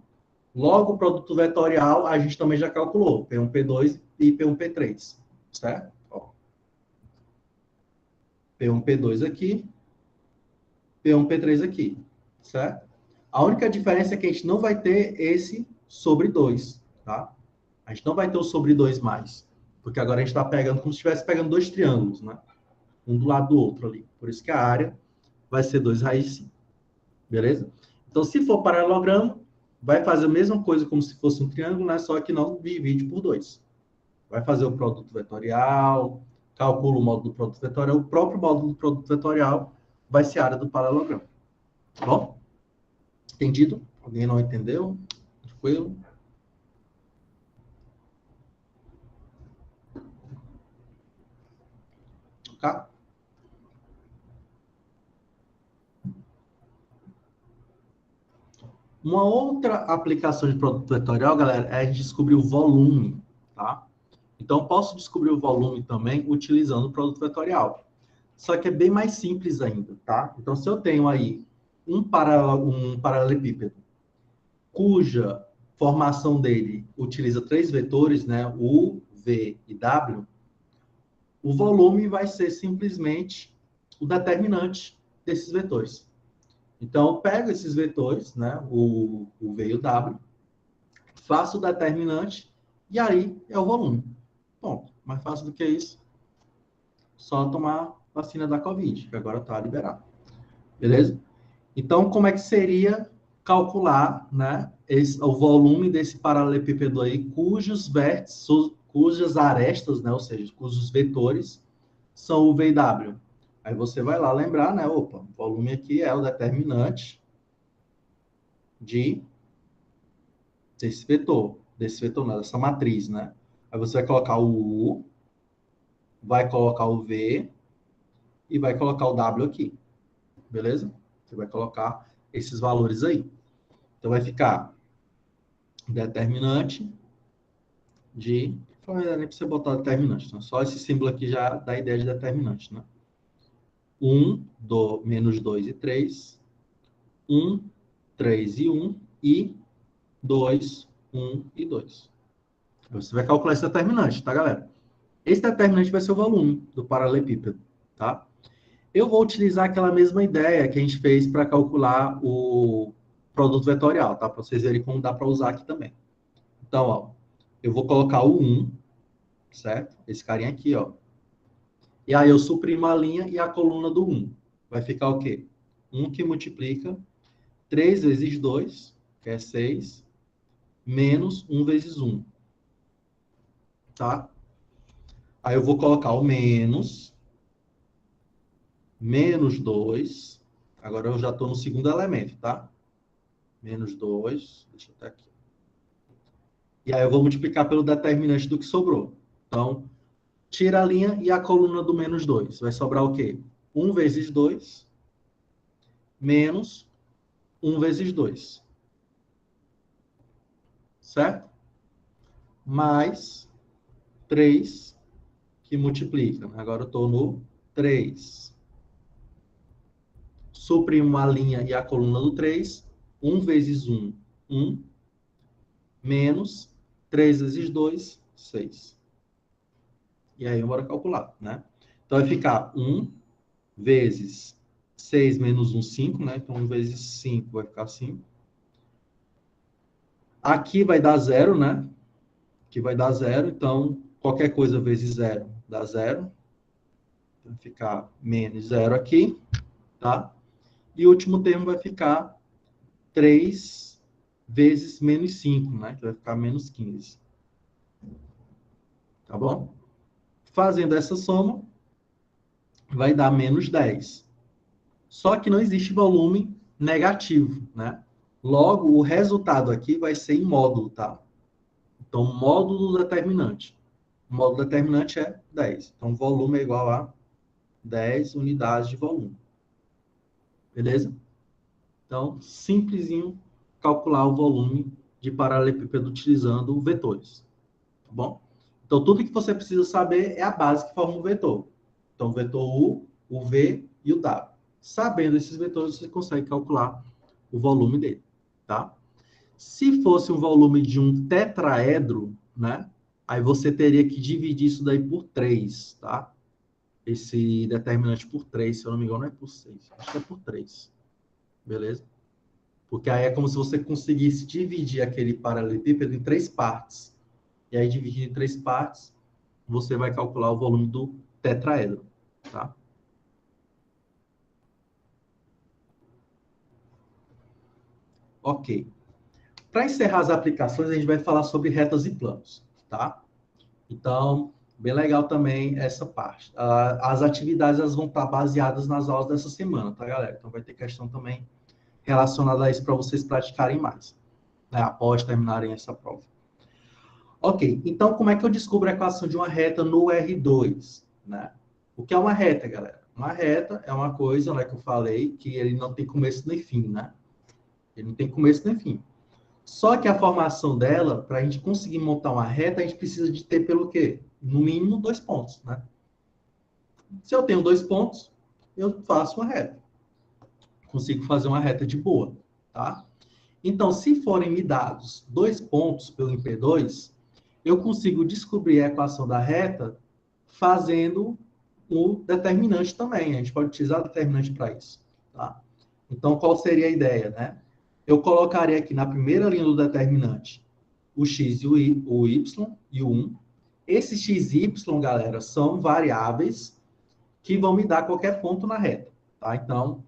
Logo, o produto vetorial, a gente também já calculou. P1, P2 e P1, P3, certo? Ó. P1, P2 aqui, P1, P3 aqui, certo? A única diferença é que a gente não vai ter esse sobre 2, tá? A gente não vai ter o sobre 2 mais, porque agora a gente está pegando como se estivesse pegando dois triângulos, né? Um do lado do outro ali. Por isso que a área vai ser 2 raiz de 5, beleza? Então, se for paralelogramo, vai fazer a mesma coisa como se fosse um triângulo, né? Só que não divide por 2. Vai fazer o produto vetorial, calcula o módulo do produto vetorial, o próprio módulo do produto vetorial vai ser a área do paralelogramo. Tá bom? Entendido? Alguém não entendeu? Tranquilo? Tá? Uma outra aplicação de produto vetorial, galera, é descobrir o volume, tá? Então, posso descobrir o volume também utilizando o produto vetorial. Só que é bem mais simples ainda, tá? Então, se eu tenho aí um paralelepípedo cuja formação dele utiliza três vetores, né? U, V e W, o volume vai ser simplesmente o determinante desses vetores. Então, eu pego esses vetores, né? O V e o W, faço o determinante e aí é o volume. Bom, mais fácil do que isso, só tomar vacina da Covid, que agora está liberado. Beleza? Então, como é que seria calcular, né, o volume desse paralelepípedo aí, cujos vértices, cujas arestas, né, ou seja, cujos vetores são o V e W? Aí você vai lá lembrar, né, opa, o volume aqui é o determinante desse vetor, não, dessa matriz, né? Aí você vai colocar o U, vai colocar o V e vai colocar o W aqui, beleza? Você vai colocar esses valores aí. Então vai ficar determinante de... Não é nem para você botar determinante, então só esse símbolo aqui já dá a ideia de determinante, né? 1, menos 2 e 3, 1, 3 e 1 e 2, 1 e 2. Você vai calcular esse determinante, tá, galera? Esse determinante vai ser o volume do paralelepípedo, tá? Eu vou utilizar aquela mesma ideia que a gente fez para calcular o produto vetorial, tá? Para vocês verem como dá para usar aqui também. Então, ó, eu vou colocar o 1, certo? Esse carinha aqui, ó. E aí eu suprimo a linha e a coluna do 1. Vai ficar o quê? 1 que multiplica 3 vezes 2, que é 6, menos 1 vezes 1. Tá? Aí eu vou colocar o menos 2. Agora eu já estou no segundo elemento, tá? Menos 2. Deixa eu até aqui. E aí eu vou multiplicar pelo determinante do que sobrou. Então, tira a linha e a coluna do menos 2. Vai sobrar o quê? 1 vezes 2 menos 1 vezes 2. Certo? Mais 3 que multiplica. Agora eu estou no 3. Suprimo a linha e a coluna do 3. 1 vezes 1, 1. Menos 3 vezes 2, 6. E aí, bora calcular, né? Então, vai ficar 1 vezes 6 menos 1, 5, né? Então, 1 vezes 5 vai ficar 5. Aqui vai dar 0, né? Aqui vai dar 0. Então, qualquer coisa vezes 0 dá 0. Vai ficar menos 0 aqui, tá? E o último termo vai ficar 3 vezes menos 5, né? Que vai ficar menos 15. Tá bom? Fazendo essa soma, vai dar menos 10. Só que não existe volume negativo, né? Logo, o resultado aqui vai ser em módulo, tá? Então, módulo determinante. O módulo determinante é 10. Então, volume é igual a 10 unidades de volume. Beleza? Então, simplesinho calcular o volume de paralelepípedo utilizando vetores, tá bom? Então, tudo que você precisa saber é a base que forma o vetor. Então, o vetor U, o V e o W. Sabendo esses vetores, você consegue calcular o volume dele, tá? Se fosse um volume de um tetraedro, né? Aí você teria que dividir isso daí por 3, tá? Esse determinante por 3, se eu não me engano, não é por 6. Acho que é por 3. Beleza? Porque aí é como se você conseguisse dividir aquele paralelepípedo em 3 partes. E aí, dividindo em 3 partes, você vai calcular o volume do tetraedro, tá? Ok. Para encerrar as aplicações, a gente vai falar sobre retas e planos, tá? Então, bem legal também essa parte. As atividades elas vão estar baseadas nas aulas dessa semana, tá, galera? Então, vai ter questão também relacionada a isso para vocês praticarem mais, né? Após terminarem essa prova. Ok, então como é que eu descubro a equação de uma reta no R2, né? O que é uma reta, galera? Uma reta é uma coisa, né, que eu falei, que ele não tem começo nem fim, né? Ele não tem começo nem fim. Só que a formação dela, para a gente conseguir montar uma reta, a gente precisa de ter pelo quê? No mínimo 2 pontos, né? Se eu tenho 2 pontos, eu faço uma reta. Consigo fazer uma reta de boa, tá? Então, se forem me dados 2 pontos pelo MP2, eu consigo descobrir a equação da reta fazendo o determinante também. A gente pode utilizar o determinante para isso, tá? Então, qual seria a ideia, né? Eu colocaria aqui na primeira linha do determinante o x e o y e o 1. Esses x e y, galera, são variáveis que vão me dar qualquer ponto na reta, tá? Então,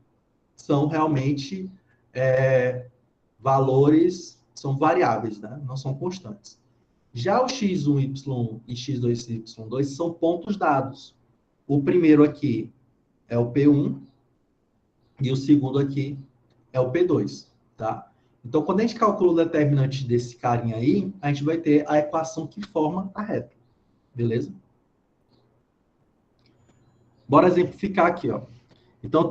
são realmente valores, são variáveis, né? Não são constantes. Já o x1, y1 e x2, y2 são pontos dados. O primeiro aqui é o P1 e o segundo aqui é o P2, tá? Então, quando a gente calcula o determinante desse carinha aí, a gente vai ter a equação que forma a reta, beleza? Bora exemplificar aqui, ó. Então,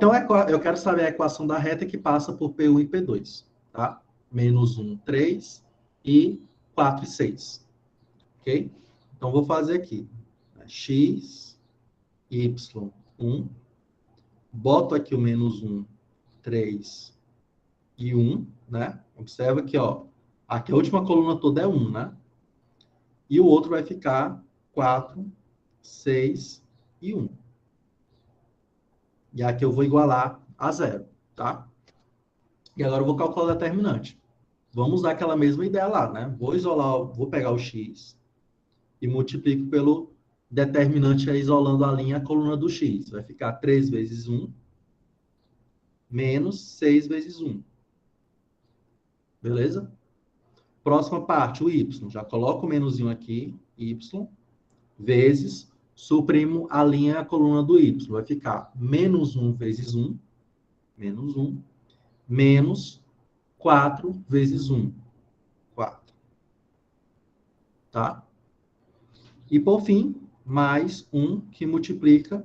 eu quero saber a equação da reta que passa por P1 e P2, tá? Menos 1, 3 e 4 e 6, ok? Então, vou fazer aqui. X, Y, 1. Boto aqui o menos 1, 3 e 1, né? Observa que, ó, aqui a última coluna toda é 1, né? E o outro vai ficar 4, 6 e 1. E aqui eu vou igualar a 0, tá? E agora eu vou calcular o determinante. Vamos usar aquela mesma ideia lá, né? Vou pegar o x e multiplico pelo determinante aí, isolando a linha, a coluna do x. Vai ficar 3 vezes 1 menos 6 vezes 1. Beleza? Próxima parte, o y. Já coloco o menuzinho aqui, y, vezes, suprimo a linha, a coluna do y. Vai ficar menos 1 vezes 1, menos 1, menos 4 vezes 1, 4. Tá? E, por fim, mais 1 que multiplica,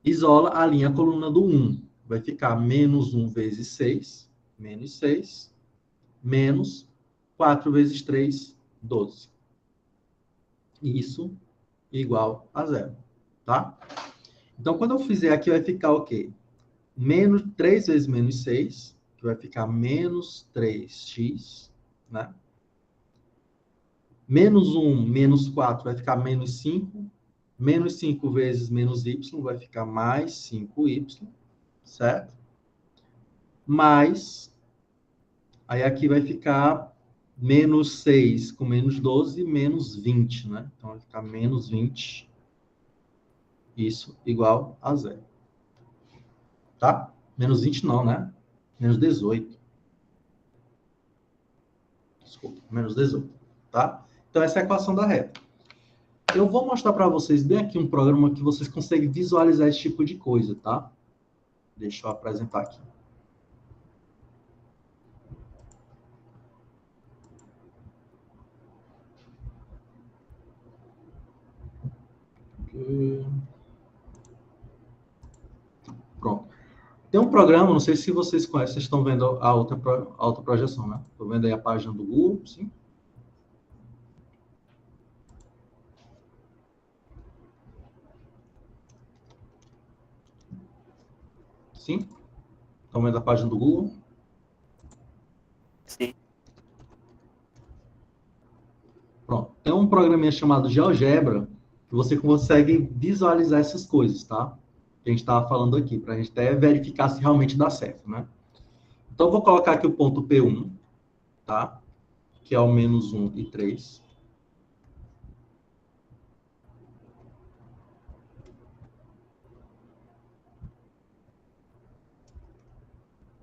isola a linha, a coluna do 1. Vai ficar menos 1 vezes 6, menos 6, menos 4 vezes 3, 12. Isso igual a 0, tá? Então, quando eu fizer aqui, vai ficar o quê? Menos 3 vezes menos 6, que vai ficar menos 3x, né? Menos 1, menos 4 vai ficar menos 5. Menos 5 vezes menos y vai ficar mais 5y, certo? Mais, aí aqui vai ficar menos 6 com menos 12, menos 20, né? Então, vai ficar menos 20, isso igual a 0. Tá? Menos 20 não, né? Menos 18. Desculpa, menos 18, tá? Então, essa é a equação da reta. Eu vou mostrar para vocês bem aqui um programa que vocês conseguem visualizar esse tipo de coisa, tá? Deixa eu apresentar aqui. Pronto. Tem um programa, não sei se vocês conhecem, vocês estão vendo a outra projeção, né? Estou vendo aí a página do Google, sim? Sim? Estão vendo a página do Google? Sim. Pronto. Tem um programinha chamado GeoGebra que você consegue visualizar essas coisas, tá? Que a gente estava falando aqui, para a gente até verificar se realmente dá certo, né? Então, eu vou colocar aqui o ponto P1, tá? Que é o menos 1 e 3.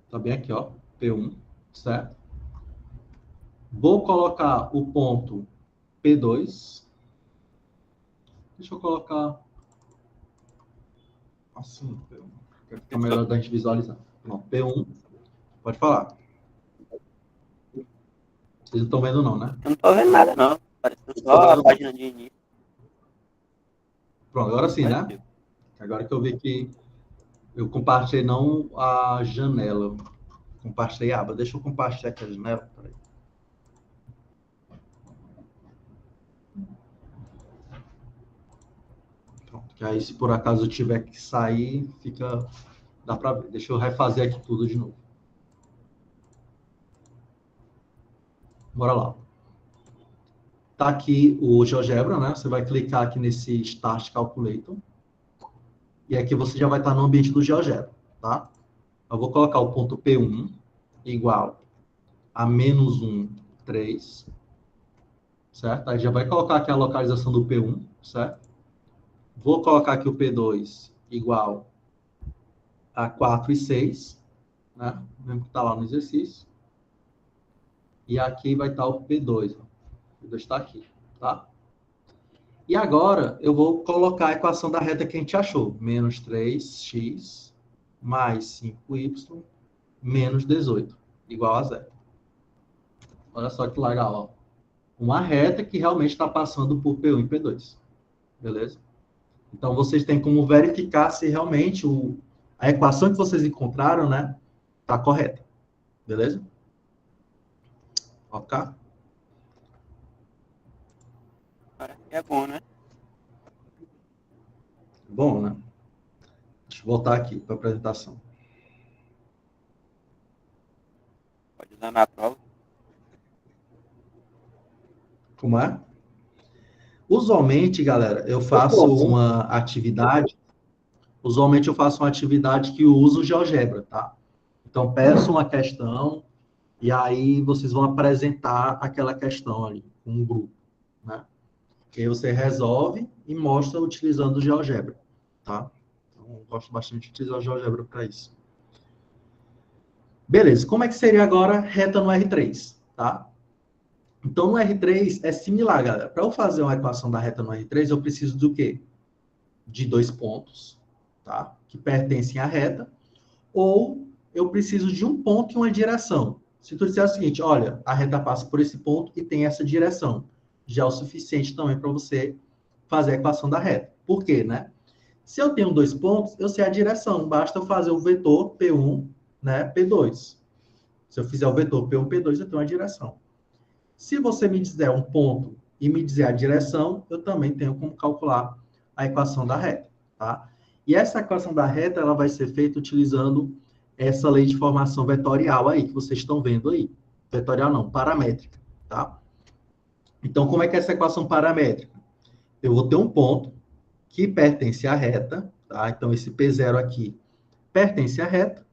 Tá bem aqui, ó, P1, certo? Vou colocar o ponto P2. Deixa eu colocar assim, para ficar melhor da gente visualizar. Pronto, P1, pode falar. Vocês não estão vendo não, né? Eu não tô vendo nada, não. Parecendo só a página de início. Pronto, agora sim, né? Agora que eu vi que eu compartilhei não a janela, compartilhei a aba. Deixa eu compartilhar aqui a janela. Peraí. Pronto, que aí se por acaso eu tiver que sair, dá para ver. Deixa eu refazer aqui tudo de novo. Bora lá. Tá aqui o GeoGebra, né? Você vai clicar aqui nesse Start Calculator. E aqui você já vai estar no ambiente do GeoGebra, tá? Eu vou colocar o ponto P1 igual a menos 1, 3, certo? Aí já vai colocar aqui a localização do P1, certo? Vou colocar aqui o P2 igual a 4 e 6, né? Mesmo que está lá no exercício. E aqui vai estar o P2, ó. O P2 está aqui, tá? E agora eu vou colocar a equação da reta que a gente achou. Menos 3x mais 5y menos 18, igual a zero. Olha só que legal, ó. Uma reta que realmente está passando por P1 e P2. Beleza? Então, vocês têm como verificar se realmente a equação que vocês encontraram, né, está correta. Beleza? Ok? Parece que é bom, né? Bom, né? Deixa eu voltar aqui para a apresentação. Pode usar na prova. Como é? Usualmente, galera, eu faço uma atividade. Usualmente eu faço uma atividade que usa o GeoGebra, tá? Então, peço uma questão e aí vocês vão apresentar aquela questão ali com um grupo, né? Que aí você resolve e mostra utilizando o GeoGebra, tá? Então, eu gosto bastante de utilizar o GeoGebra para isso. Beleza, como é que seria agora reta no R3, tá? Então, no R3 é similar, galera. Para eu fazer uma equação da reta no R3, eu preciso do quê? De 2 pontos, tá? Que pertencem à reta, ou eu preciso de um ponto e uma direção. Se tu disser o seguinte, olha, a reta passa por esse ponto e tem essa direção, já é o suficiente também para você fazer a equação da reta. Por quê, né? Se eu tenho 2 pontos, eu sei a direção, basta eu fazer o vetor P1, né, P2. Se eu fizer o vetor P1, P2, eu tenho a direção. Se você me disser um ponto e me dizer a direção, eu também tenho como calcular a equação da reta, tá? E essa equação da reta, ela vai ser feita utilizando essa lei de formação vetorial aí, que vocês estão vendo aí. Vetorial não, paramétrica, tá? Então, como é que é essa equação paramétrica? Eu vou ter um ponto que pertence à reta, tá? Então, esse P0 aqui pertence à reta,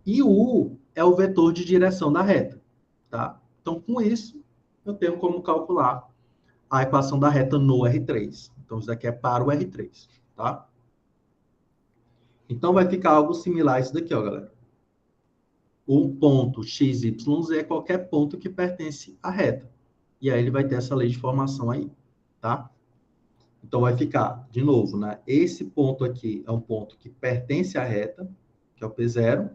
e o U é o vetor de direção da reta, tá? Então, com isso, eu tenho como calcular a equação da reta no R3. Então, isso daqui é para o R3, tá? Então, vai ficar algo similar a isso daqui, ó, galera. O ponto x, y, z é qualquer ponto que pertence à reta. E aí, ele vai ter essa lei de formação aí, tá? Então, vai ficar, de novo, né? Esse ponto aqui é um ponto que pertence à reta, que é o P0.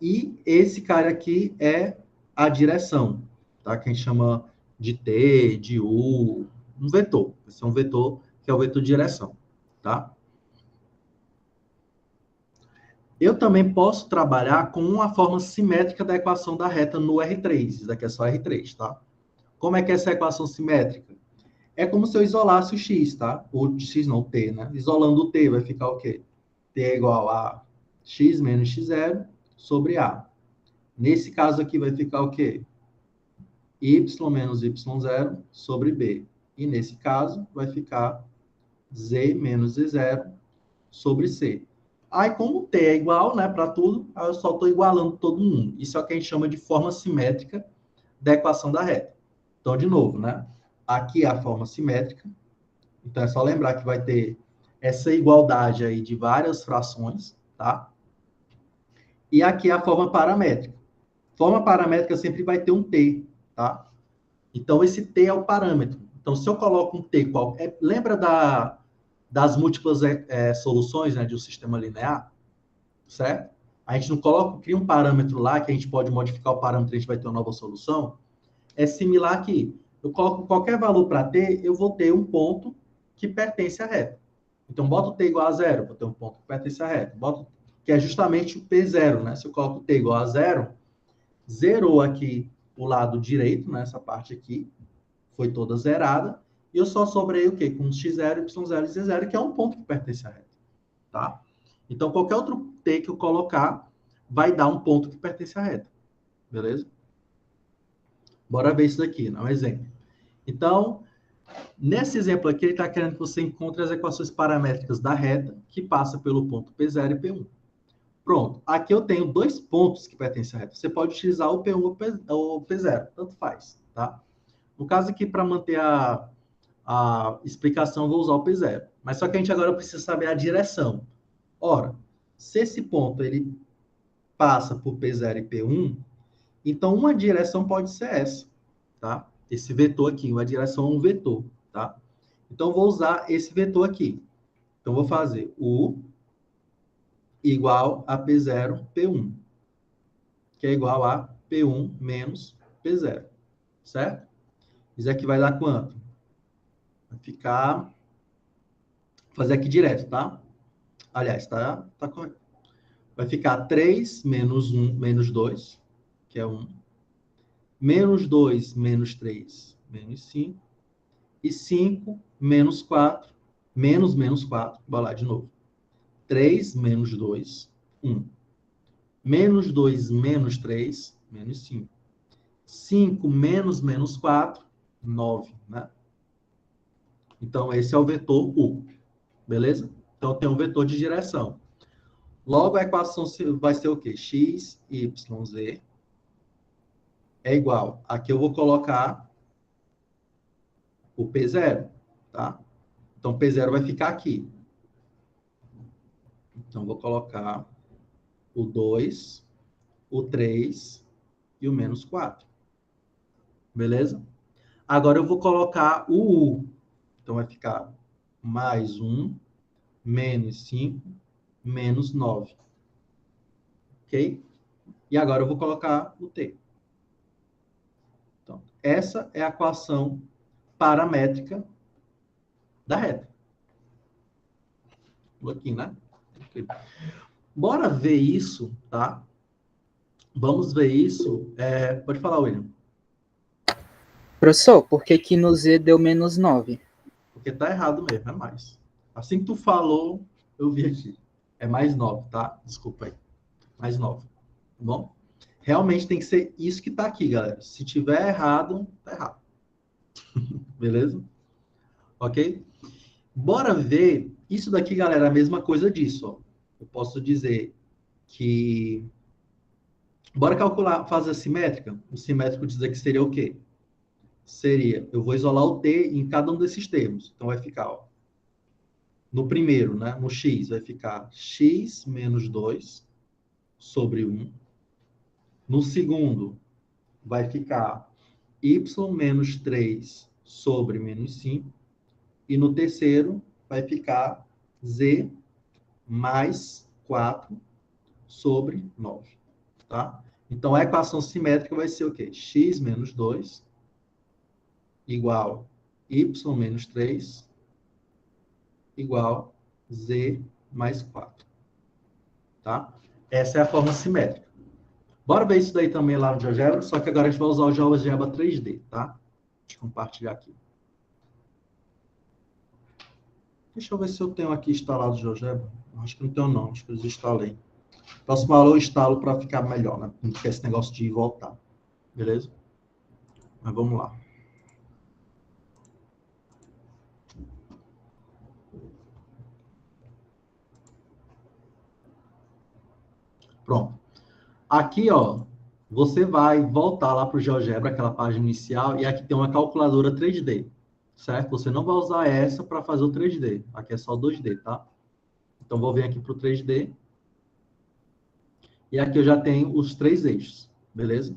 E esse cara aqui é a direção, tá? Que a gente chama de T, de U, um vetor. Esse é um vetor que é o vetor de direção, tá? Eu também posso trabalhar com uma forma simétrica da equação da reta no R3. Isso daqui é só R3, tá? Como é que é essa equação simétrica? É como se eu isolasse o x, tá? O x não, o t, né? Isolando o t, vai ficar o quê? T é igual a x menos x0 sobre a. Nesse caso aqui vai ficar o quê? Y menos y0 sobre b. E nesse caso vai ficar z menos z0 sobre c. Aí, como t é igual, né, para tudo, aí eu só estou igualando todo mundo. Isso é o que a gente chama de forma simétrica da equação da reta. Então, de novo, né? Aqui é a forma simétrica. Então, é só lembrar que vai ter essa igualdade aí de várias frações, tá? E aqui é a forma paramétrica. Forma paramétrica sempre vai ter um t, tá? Então, esse t é o parâmetro. Então, se eu coloco um t qualquer... Lembra das múltiplas soluções, né, de um sistema linear? Certo? A gente não cria um parâmetro lá que a gente pode modificar o parâmetro e a gente vai ter uma nova solução. É similar aqui. Eu coloco qualquer valor para t, eu vou ter um ponto que pertence à reta. Então, boto t igual a zero, vou ter um ponto que pertence à reta. Que é justamente o p0, né? Se eu coloco t igual a zero, zerou aqui o lado direito, né? Essa parte aqui foi toda zerada. E eu só sobrei o quê? Com x0, y0 e z0, que é um ponto que pertence à reta. Tá? Então, qualquer outro t que eu colocar vai dar um ponto que pertence à reta. Beleza? Bora ver isso daqui, né? Um exemplo. Então, nesse exemplo aqui, ele está querendo que você encontre as equações paramétricas da reta que passa pelo ponto P0 e P1. Pronto. Aqui eu tenho dois pontos que pertencem à reta. Você pode utilizar o P1 ou o P0, tanto faz, tá? No caso aqui, para manter a explicação, eu vou usar o P0. Mas só que a gente agora precisa saber a direção. Ora, se esse ponto ele passa por P0 e P1, então uma direção pode ser essa, tá? Esse vetor aqui, uma direção é um vetor, tá? Então vou usar esse vetor aqui. Então vou fazer U igual a P0, P1, que é igual a P1 menos P0, certo? Isso aqui vai dar quanto? Vai ficar... Vou fazer aqui direto, tá? Aliás, tá correto. Vai ficar 3 menos 1 menos 2, que é 1. Menos 2 menos 3, menos 5. E 5 menos 4, menos 4, vou lá de novo. 3 menos 2, 1. Menos 2 menos 3, menos 5. 5 menos 4, 9, né? Então, esse é o vetor U, beleza? Então, tem um vetor de direção. Logo, a equação vai ser o quê? X, Y, Z é igual. Aqui eu vou colocar o P0, tá? Então, P0 vai ficar aqui. Então, vou colocar o 2, o 3 e o menos 4. Beleza? Agora eu vou colocar o U. Então, vai ficar mais 1, menos 5, menos 9. Ok? E agora eu vou colocar o T. Então, essa é a equação paramétrica da reta. Aqui, né? Okay. Bora ver isso, tá? Vamos ver isso. Pode falar, William. Professor, por que que no Z deu menos 9? Porque tá errado mesmo, é mais. Assim que tu falou, eu vi aqui. É mais 9, tá? Desculpa aí. Mais 9. Tá bom? Realmente tem que ser isso que tá aqui, galera. Se tiver errado, tá errado. Beleza? Ok? Bora ver. Isso daqui, galera, é a mesma coisa disso, ó. Eu posso dizer que... Bora calcular fase assimétrica? O simétrico dizer que seria o quê? Seria, eu vou isolar o T em cada um desses termos. Então, vai ficar, ó, no primeiro, né, no x, vai ficar x menos 2 sobre 1. No segundo, vai ficar y menos 3 sobre menos 5. E no terceiro, vai ficar z mais 4 sobre 9. Tá? Então, a equação simétrica vai ser o quê? X menos 2 igual y menos 3 igual z mais 4. Tá? Essa é a forma simétrica. Bora ver isso daí também lá no GeoGebra, só que agora a gente vai usar o GeoGebra 3D, tá? Deixa eu compartilhar aqui. Deixa eu ver se eu tenho aqui instalado o GeoGebra. Acho que não tenho não, acho que eu desinstalei. Próxima aula eu instalo para ficar melhor, né? Não ficar esse negócio de ir e voltar. Beleza? Mas vamos lá. Pronto. Aqui, ó, você vai voltar lá para o GeoGebra, aquela página inicial, e aqui tem uma calculadora 3D, certo? Você não vai usar essa para fazer o 3D. Aqui é só 2D, tá? Então, vou vir aqui para o 3D. E aqui eu já tenho os 3 eixos, beleza?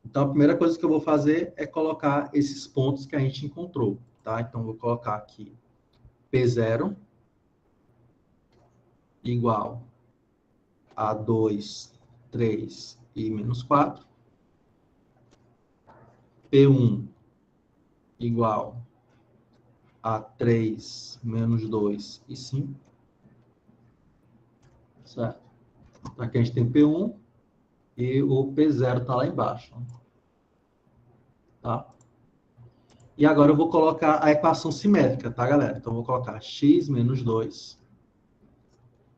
Então, a primeira coisa que eu vou fazer é colocar esses pontos que a gente encontrou, tá? Então, vou colocar aqui P0 igual a 2, 3 e menos 4. P1 igual a 3, menos 2 e 5. Certo? Então, aqui a gente tem P1 e o P0 está lá embaixo. Tá? E agora eu vou colocar a equação simétrica, tá, galera? Então, eu vou colocar x menos 2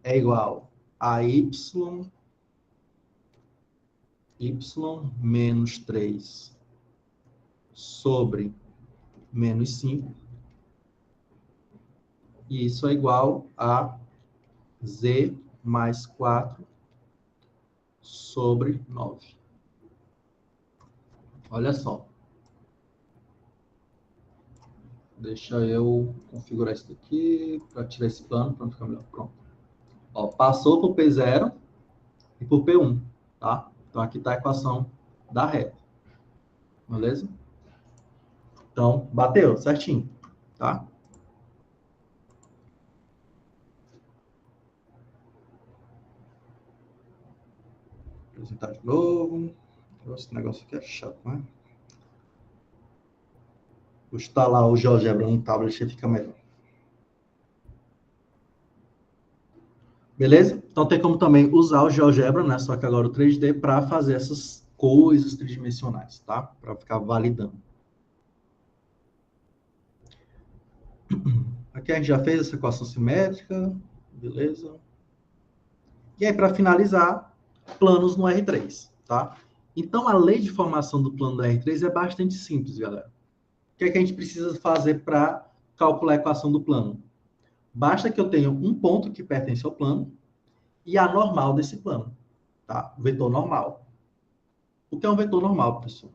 é igual a y menos 3 sobre menos 5. E isso é igual a z mais 4 sobre 9. Olha só. Deixa eu configurar isso daqui para tirar esse plano, para ficar melhor. Pronto. Ó, passou por P0 e por P1, tá? Então, aqui está a equação da reta. Beleza? Então, bateu certinho, tá? Vou apresentar de novo. Esse negócio aqui é chato, né? Vou instalar o GeoGebra no tablet e fica melhor. Beleza? Então, tem como também usar o GeoGebra, né? Só que agora o 3D para fazer essas coisas tridimensionais, tá? Para ficar validando. Aqui a gente já fez essa equação simétrica, beleza? E aí, para finalizar, planos no R3, tá? Então, a lei de formação do plano do R3 é bastante simples, galera. O que é que a gente precisa fazer para calcular a equação do plano? Basta que eu tenha um ponto que pertence ao plano e a normal desse plano, tá? O vetor normal. O que é um vetor normal, pessoal?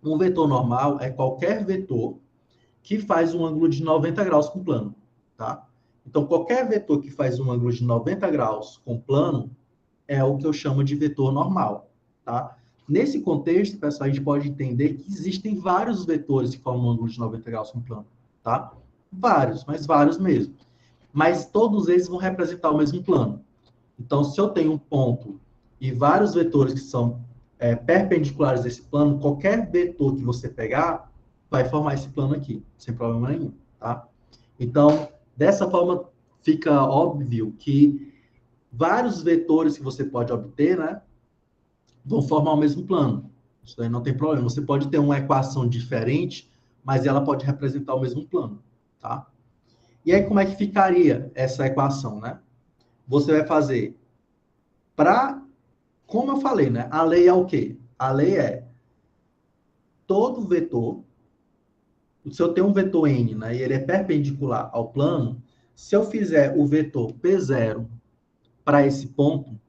Um vetor normal é qualquer vetor que faz um ângulo de 90 graus com o plano, tá? Então, qualquer vetor que faz um ângulo de 90 graus com o plano é o que eu chamo de vetor normal, tá? Nesse contexto, pessoal, a gente pode entender que existem vários vetores que formam um ângulo de 90 graus com o plano, tá? Vários, mas vários mesmo. Mas todos eles vão representar o mesmo plano. Então, se eu tenho um ponto e vários vetores que são perpendiculares a esse plano, qualquer vetor que você pegar vai formar esse plano aqui, sem problema nenhum, tá? Então, dessa forma, fica óbvio que vários vetores que você pode obter, né, vão formar o mesmo plano. Isso aí não tem problema. Você pode ter uma equação diferente, mas ela pode representar o mesmo plano, tá? E aí, como é que ficaria essa equação, né? Você vai fazer como eu falei, né? A lei é o quê? A lei é todo vetor, se eu tenho um vetor n, né, e ele é perpendicular ao plano, se eu fizer o vetor P0 para esse ponto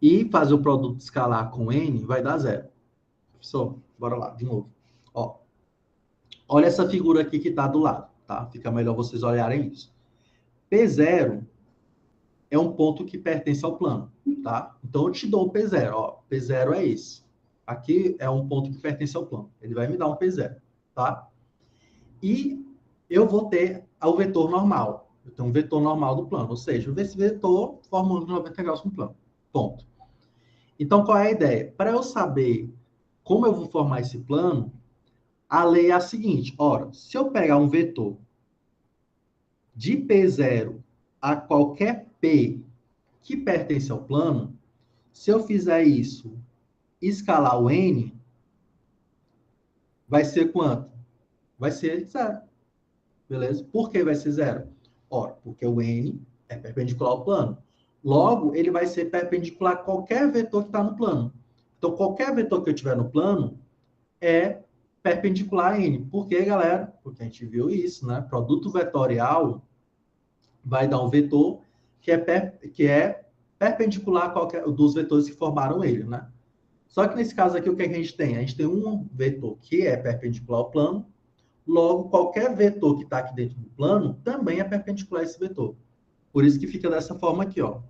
e fazer o produto escalar com n, vai dar 0. Professor, bora lá, de novo. Ó, olha essa figura aqui que está do lado, tá? Fica melhor vocês olharem isso. P0 é um ponto que pertence ao plano, tá? Então, eu te dou o P0, ó. P0 é esse. Aqui é um ponto que pertence ao plano. Ele vai me dar um P0, tá? E eu vou ter o vetor normal. Eu tenho um vetor normal do plano, ou seja, esse vetor forma um ângulo de 90 graus com o plano. Ponto. Então, qual é a ideia? Para eu saber como eu vou formar esse plano, a lei é a seguinte. Ora, se eu pegar um vetor de P0 a qualquer P que pertence ao plano, se eu fizer isso, escalar o n, vai ser quanto? Vai ser 0. Beleza? Por que vai ser 0? Ora, porque o n é perpendicular ao plano. Logo, ele vai ser perpendicular a qualquer vetor que está no plano. Então, qualquer vetor que eu tiver no plano é perpendicular a n. Por quê, galera? Porque a gente viu isso, né? Produto vetorial vai dar um vetor que é perpendicular a qualquer dos vetores que formaram ele, né? Só que nesse caso aqui, o que a gente tem? A gente tem um vetor que é perpendicular ao plano, logo, qualquer vetor que está aqui dentro do plano também é perpendicular a esse vetor. Por isso que fica dessa forma aqui, ó.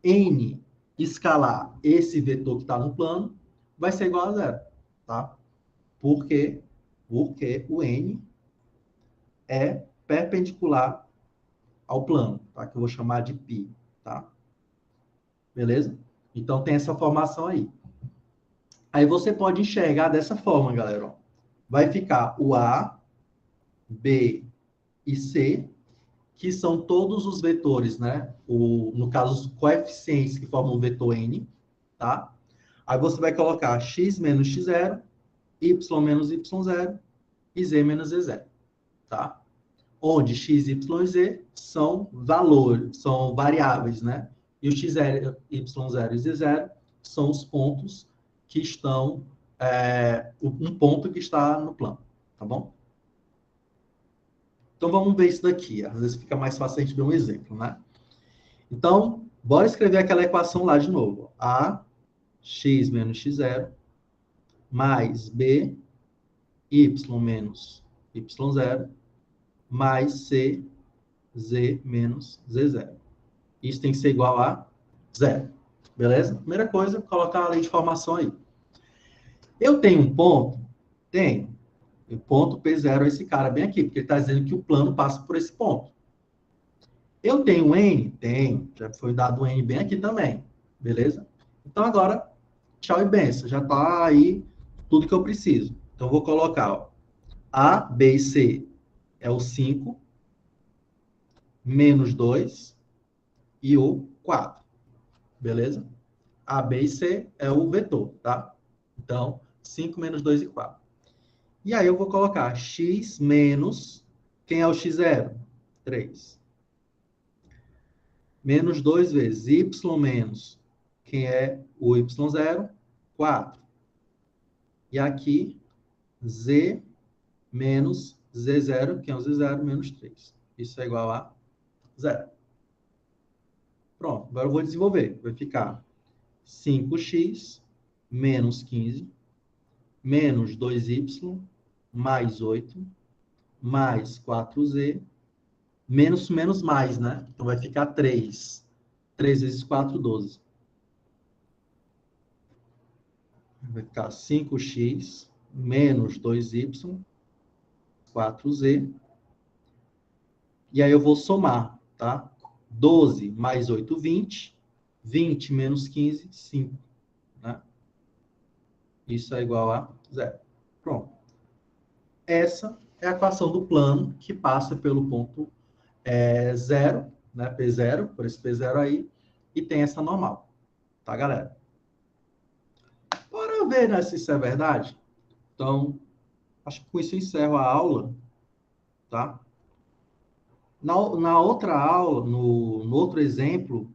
N escalar esse vetor que está no plano vai ser igual a 0, tá? Por quê? Porque o N é perpendicular ao plano, tá? Que eu vou chamar de π, tá? Beleza? Então, tem essa formação aí. Aí você pode enxergar dessa forma, galera. Ó. Vai ficar o A, B e C, que são todos os vetores, né? No caso, os coeficientes que formam o vetor N, tá? Aí você vai colocar x menos x0, y menos y0 e z menos z0, tá? Onde x, y e z são valores, são variáveis, né? E o x0, y0 e z0 são os pontos que estão, um ponto que está no plano, tá bom? Então, vamos ver isso daqui. Às vezes fica mais fácil a gente ver um exemplo, né? Então, bora escrever aquela equação lá de novo. A, x menos x0, mais b, y menos y0, mais c, z menos z0. Isso tem que ser igual a 0. Beleza? Primeira coisa, colocar a lei de formação aí. Eu tenho um ponto? Tenho. O ponto P0 é esse cara bem aqui, porque ele está dizendo que o plano passa por esse ponto. Eu tenho N? Tenho. Já foi dado um N bem aqui também. Beleza? Então, agora, tchau e benção. Já está aí tudo que eu preciso. Então, eu vou colocar ó, A, B e C é o 5, menos 2 e o 4. Beleza? A, B e C é o vetor, tá? Então, 5 menos 2 e 4. E aí eu vou colocar x menos... Quem é o x0? 3. Menos 2 vezes y menos... Quem é o y0? 4. E aqui, z menos z0, que é o z0, menos 3. Isso é igual a 0. Pronto, agora eu vou desenvolver. Vai ficar 5x menos 15 menos 2y mais 8 mais 4z menos mais, né? Então vai ficar 3. 3 vezes 4, 12. Vai ficar 5x menos 2y, 4z. E aí eu vou somar, tá? 12 mais 8, 20. 20 menos 15, 5. Né? Isso é igual a 0. Pronto. Essa é a equação do plano que passa pelo ponto 0, né? P0, por esse P0 aí, e tem essa normal. Tá, galera? Bora ver, né, se isso é verdade? Então, acho que com isso eu encerro a aula, tá? Na outra aula, no outro exemplo,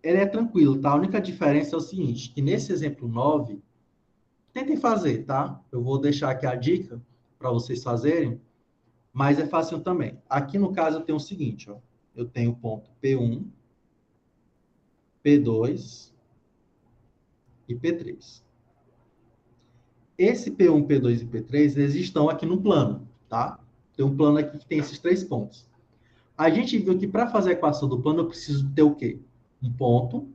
ele é tranquilo, tá? A única diferença é o seguinte, que nesse exemplo 9, tentem fazer, tá? Eu vou deixar aqui a dica para vocês fazerem, mas é fácil também. Aqui, no caso, eu tenho o seguinte, ó. Eu tenho o ponto P1, P2 e P3. Esse P1, P2 e P3, eles estão aqui no plano, tá? Tem um plano aqui que tem esses 3 pontos. A gente viu que para fazer a equação do plano, eu preciso ter o quê? Um ponto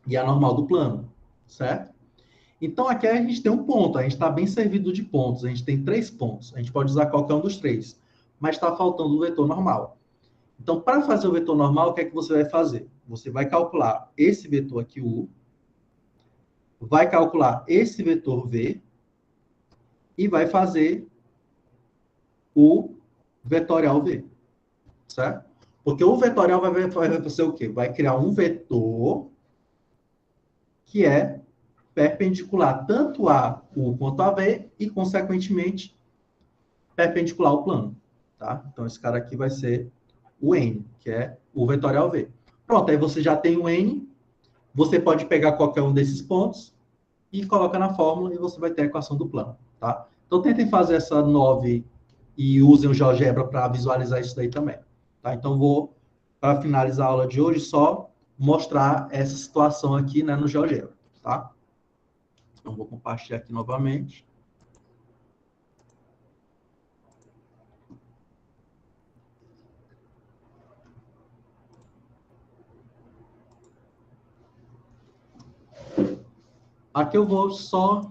e a normal do plano, certo? Então, aqui a gente tem um ponto, a gente está bem servido de pontos, a gente tem 3 pontos, a gente pode usar qualquer um dos 3, mas está faltando o vetor normal. Então, para fazer o vetor normal, o que é que você vai fazer? Você vai calcular esse vetor aqui, U, vai calcular esse vetor V e vai fazer o vetorial V, certo? Porque o vetorial vai ser o quê? Vai criar um vetor que é perpendicular tanto a U quanto a V e, consequentemente, perpendicular ao plano. Tá? Então, esse cara aqui vai ser o N, que é o vetorial V. Pronto, aí você já tem o N, você pode pegar qualquer um desses pontos e coloca na fórmula e você vai ter a equação do plano. Tá? Então, tentem fazer essa 9 e usem o GeoGebra para visualizar isso daí também. Tá? Então, vou, para finalizar a aula de hoje, só mostrar essa situação aqui, né, no GeoGebra. Tá? Então, vou compartilhar aqui novamente. Aqui eu vou só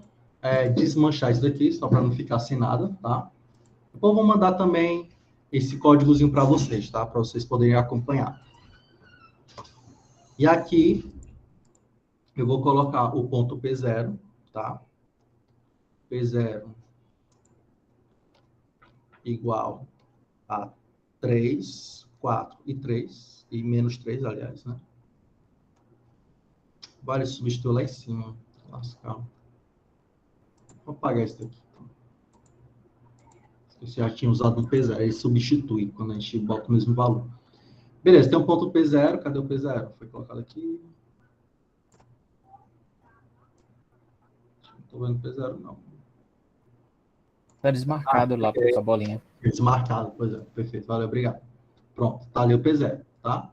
desmanchar isso daqui, só para não ficar sem nada, tá? Depois eu vou mandar também esse códigozinho para vocês, tá? Para vocês poderem acompanhar. E aqui eu vou colocar o ponto P0, tá? P0 igual a 3, 4 e 3, e menos 3, aliás, né? Vale substituir lá em cima. Lascar. Vou apagar isso daqui. Você já tinha usado um P0, ele substitui quando a gente bota o mesmo valor. Beleza, tem um ponto P0, cadê o P0? Foi colocado aqui. Não estou vendo P0, não. Tá desmarcado lá com a bolinha. Desmarcado, pois é. Perfeito, valeu, obrigado. Pronto, tá ali o P0, tá?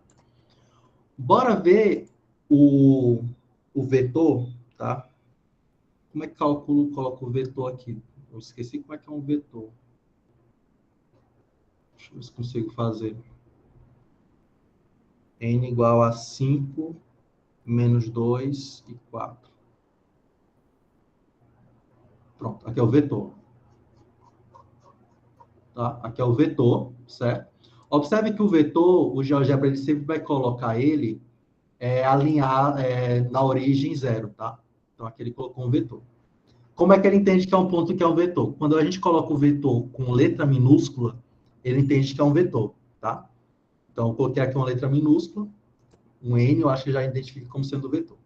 Bora ver o vetor, tá? Como é que coloco o vetor aqui? Eu esqueci como é que é um vetor. Deixa eu ver se consigo fazer. N igual a 5, menos 2 e 4. Pronto, aqui é o vetor. Tá? Aqui é o vetor, certo? Observe que o vetor, o GeoGebra, ele sempre vai colocar ele alinhar na origem zero, tá? Então, aqui ele colocou um vetor. Como é que ele entende que é um ponto que é um vetor? Quando a gente coloca o vetor com letra minúscula, ele entende que é um vetor, tá? Então, eu coloquei aqui uma letra minúscula, um N, eu acho que já identifica como sendo vetor.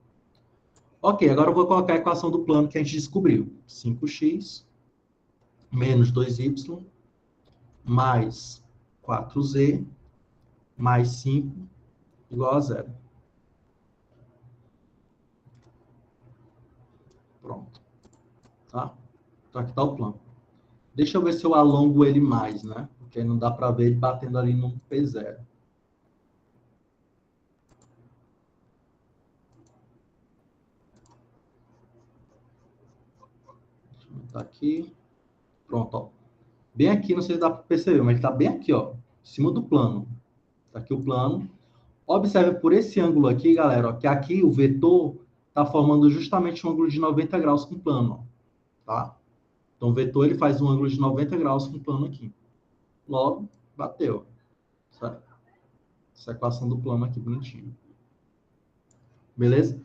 Ok, agora eu vou colocar a equação do plano que a gente descobriu. 5x menos 2y mais 4z mais 5 igual a zero. Pronto. Tá? Então, aqui está o plano. Deixa eu ver se eu alongo ele mais, né? Porque não dá para ver ele batendo ali no P0. Deixa eu botar aqui. Pronto, ó. Bem aqui, não sei se dá para perceber, mas ele está bem aqui, ó. Em cima do plano. Está aqui o plano. Observe por esse ângulo aqui, galera, ó, que aqui o vetor está formando justamente um ângulo de 90 graus com o plano, ó, tá? Então, o vetor ele faz um ângulo de 90 graus com o plano aqui. Logo, bateu. Certo? Essa equação do plano aqui, bonitinho. Beleza?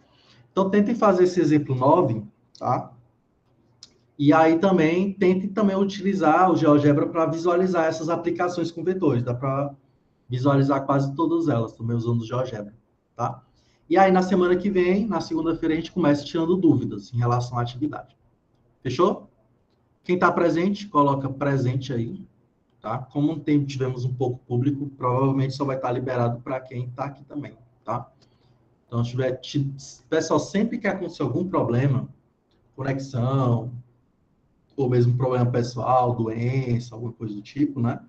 Então, tentem fazer esse exemplo 9, tá? E aí também, tentem também utilizar o GeoGebra para visualizar essas aplicações com vetores. Dá para visualizar quase todas elas, também usando o GeoGebra, tá? E aí, na semana que vem, na segunda-feira, a gente começa tirando dúvidas em relação à atividade. Fechou? Quem está presente, coloca presente aí, tá? Como tivemos um pouco público, provavelmente só vai estar liberado para quem está aqui também, tá? Então, pessoal, sempre que acontecer algum problema, conexão, ou mesmo problema pessoal, doença, alguma coisa do tipo, né?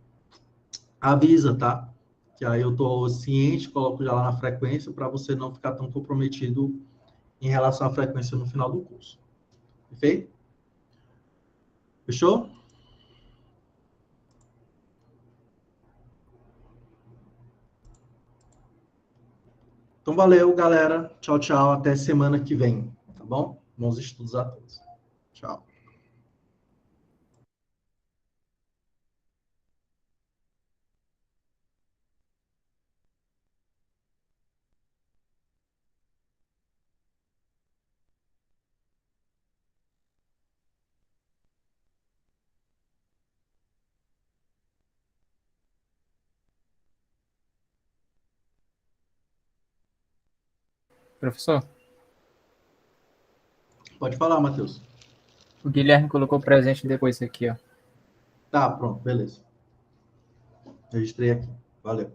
Avisa, tá? Que aí eu tô ciente, coloco já lá na frequência para você não ficar tão comprometido em relação à frequência no final do curso. Perfeito? Fechou? Então, valeu, galera. Tchau, tchau. Até semana que vem. Tá bom? Bons estudos a todos. Tchau. Professor, Pode falar, Matheus. o Guilherme colocou presente depois aqui, ó. Tá, pronto, beleza. Registrei aqui. Valeu.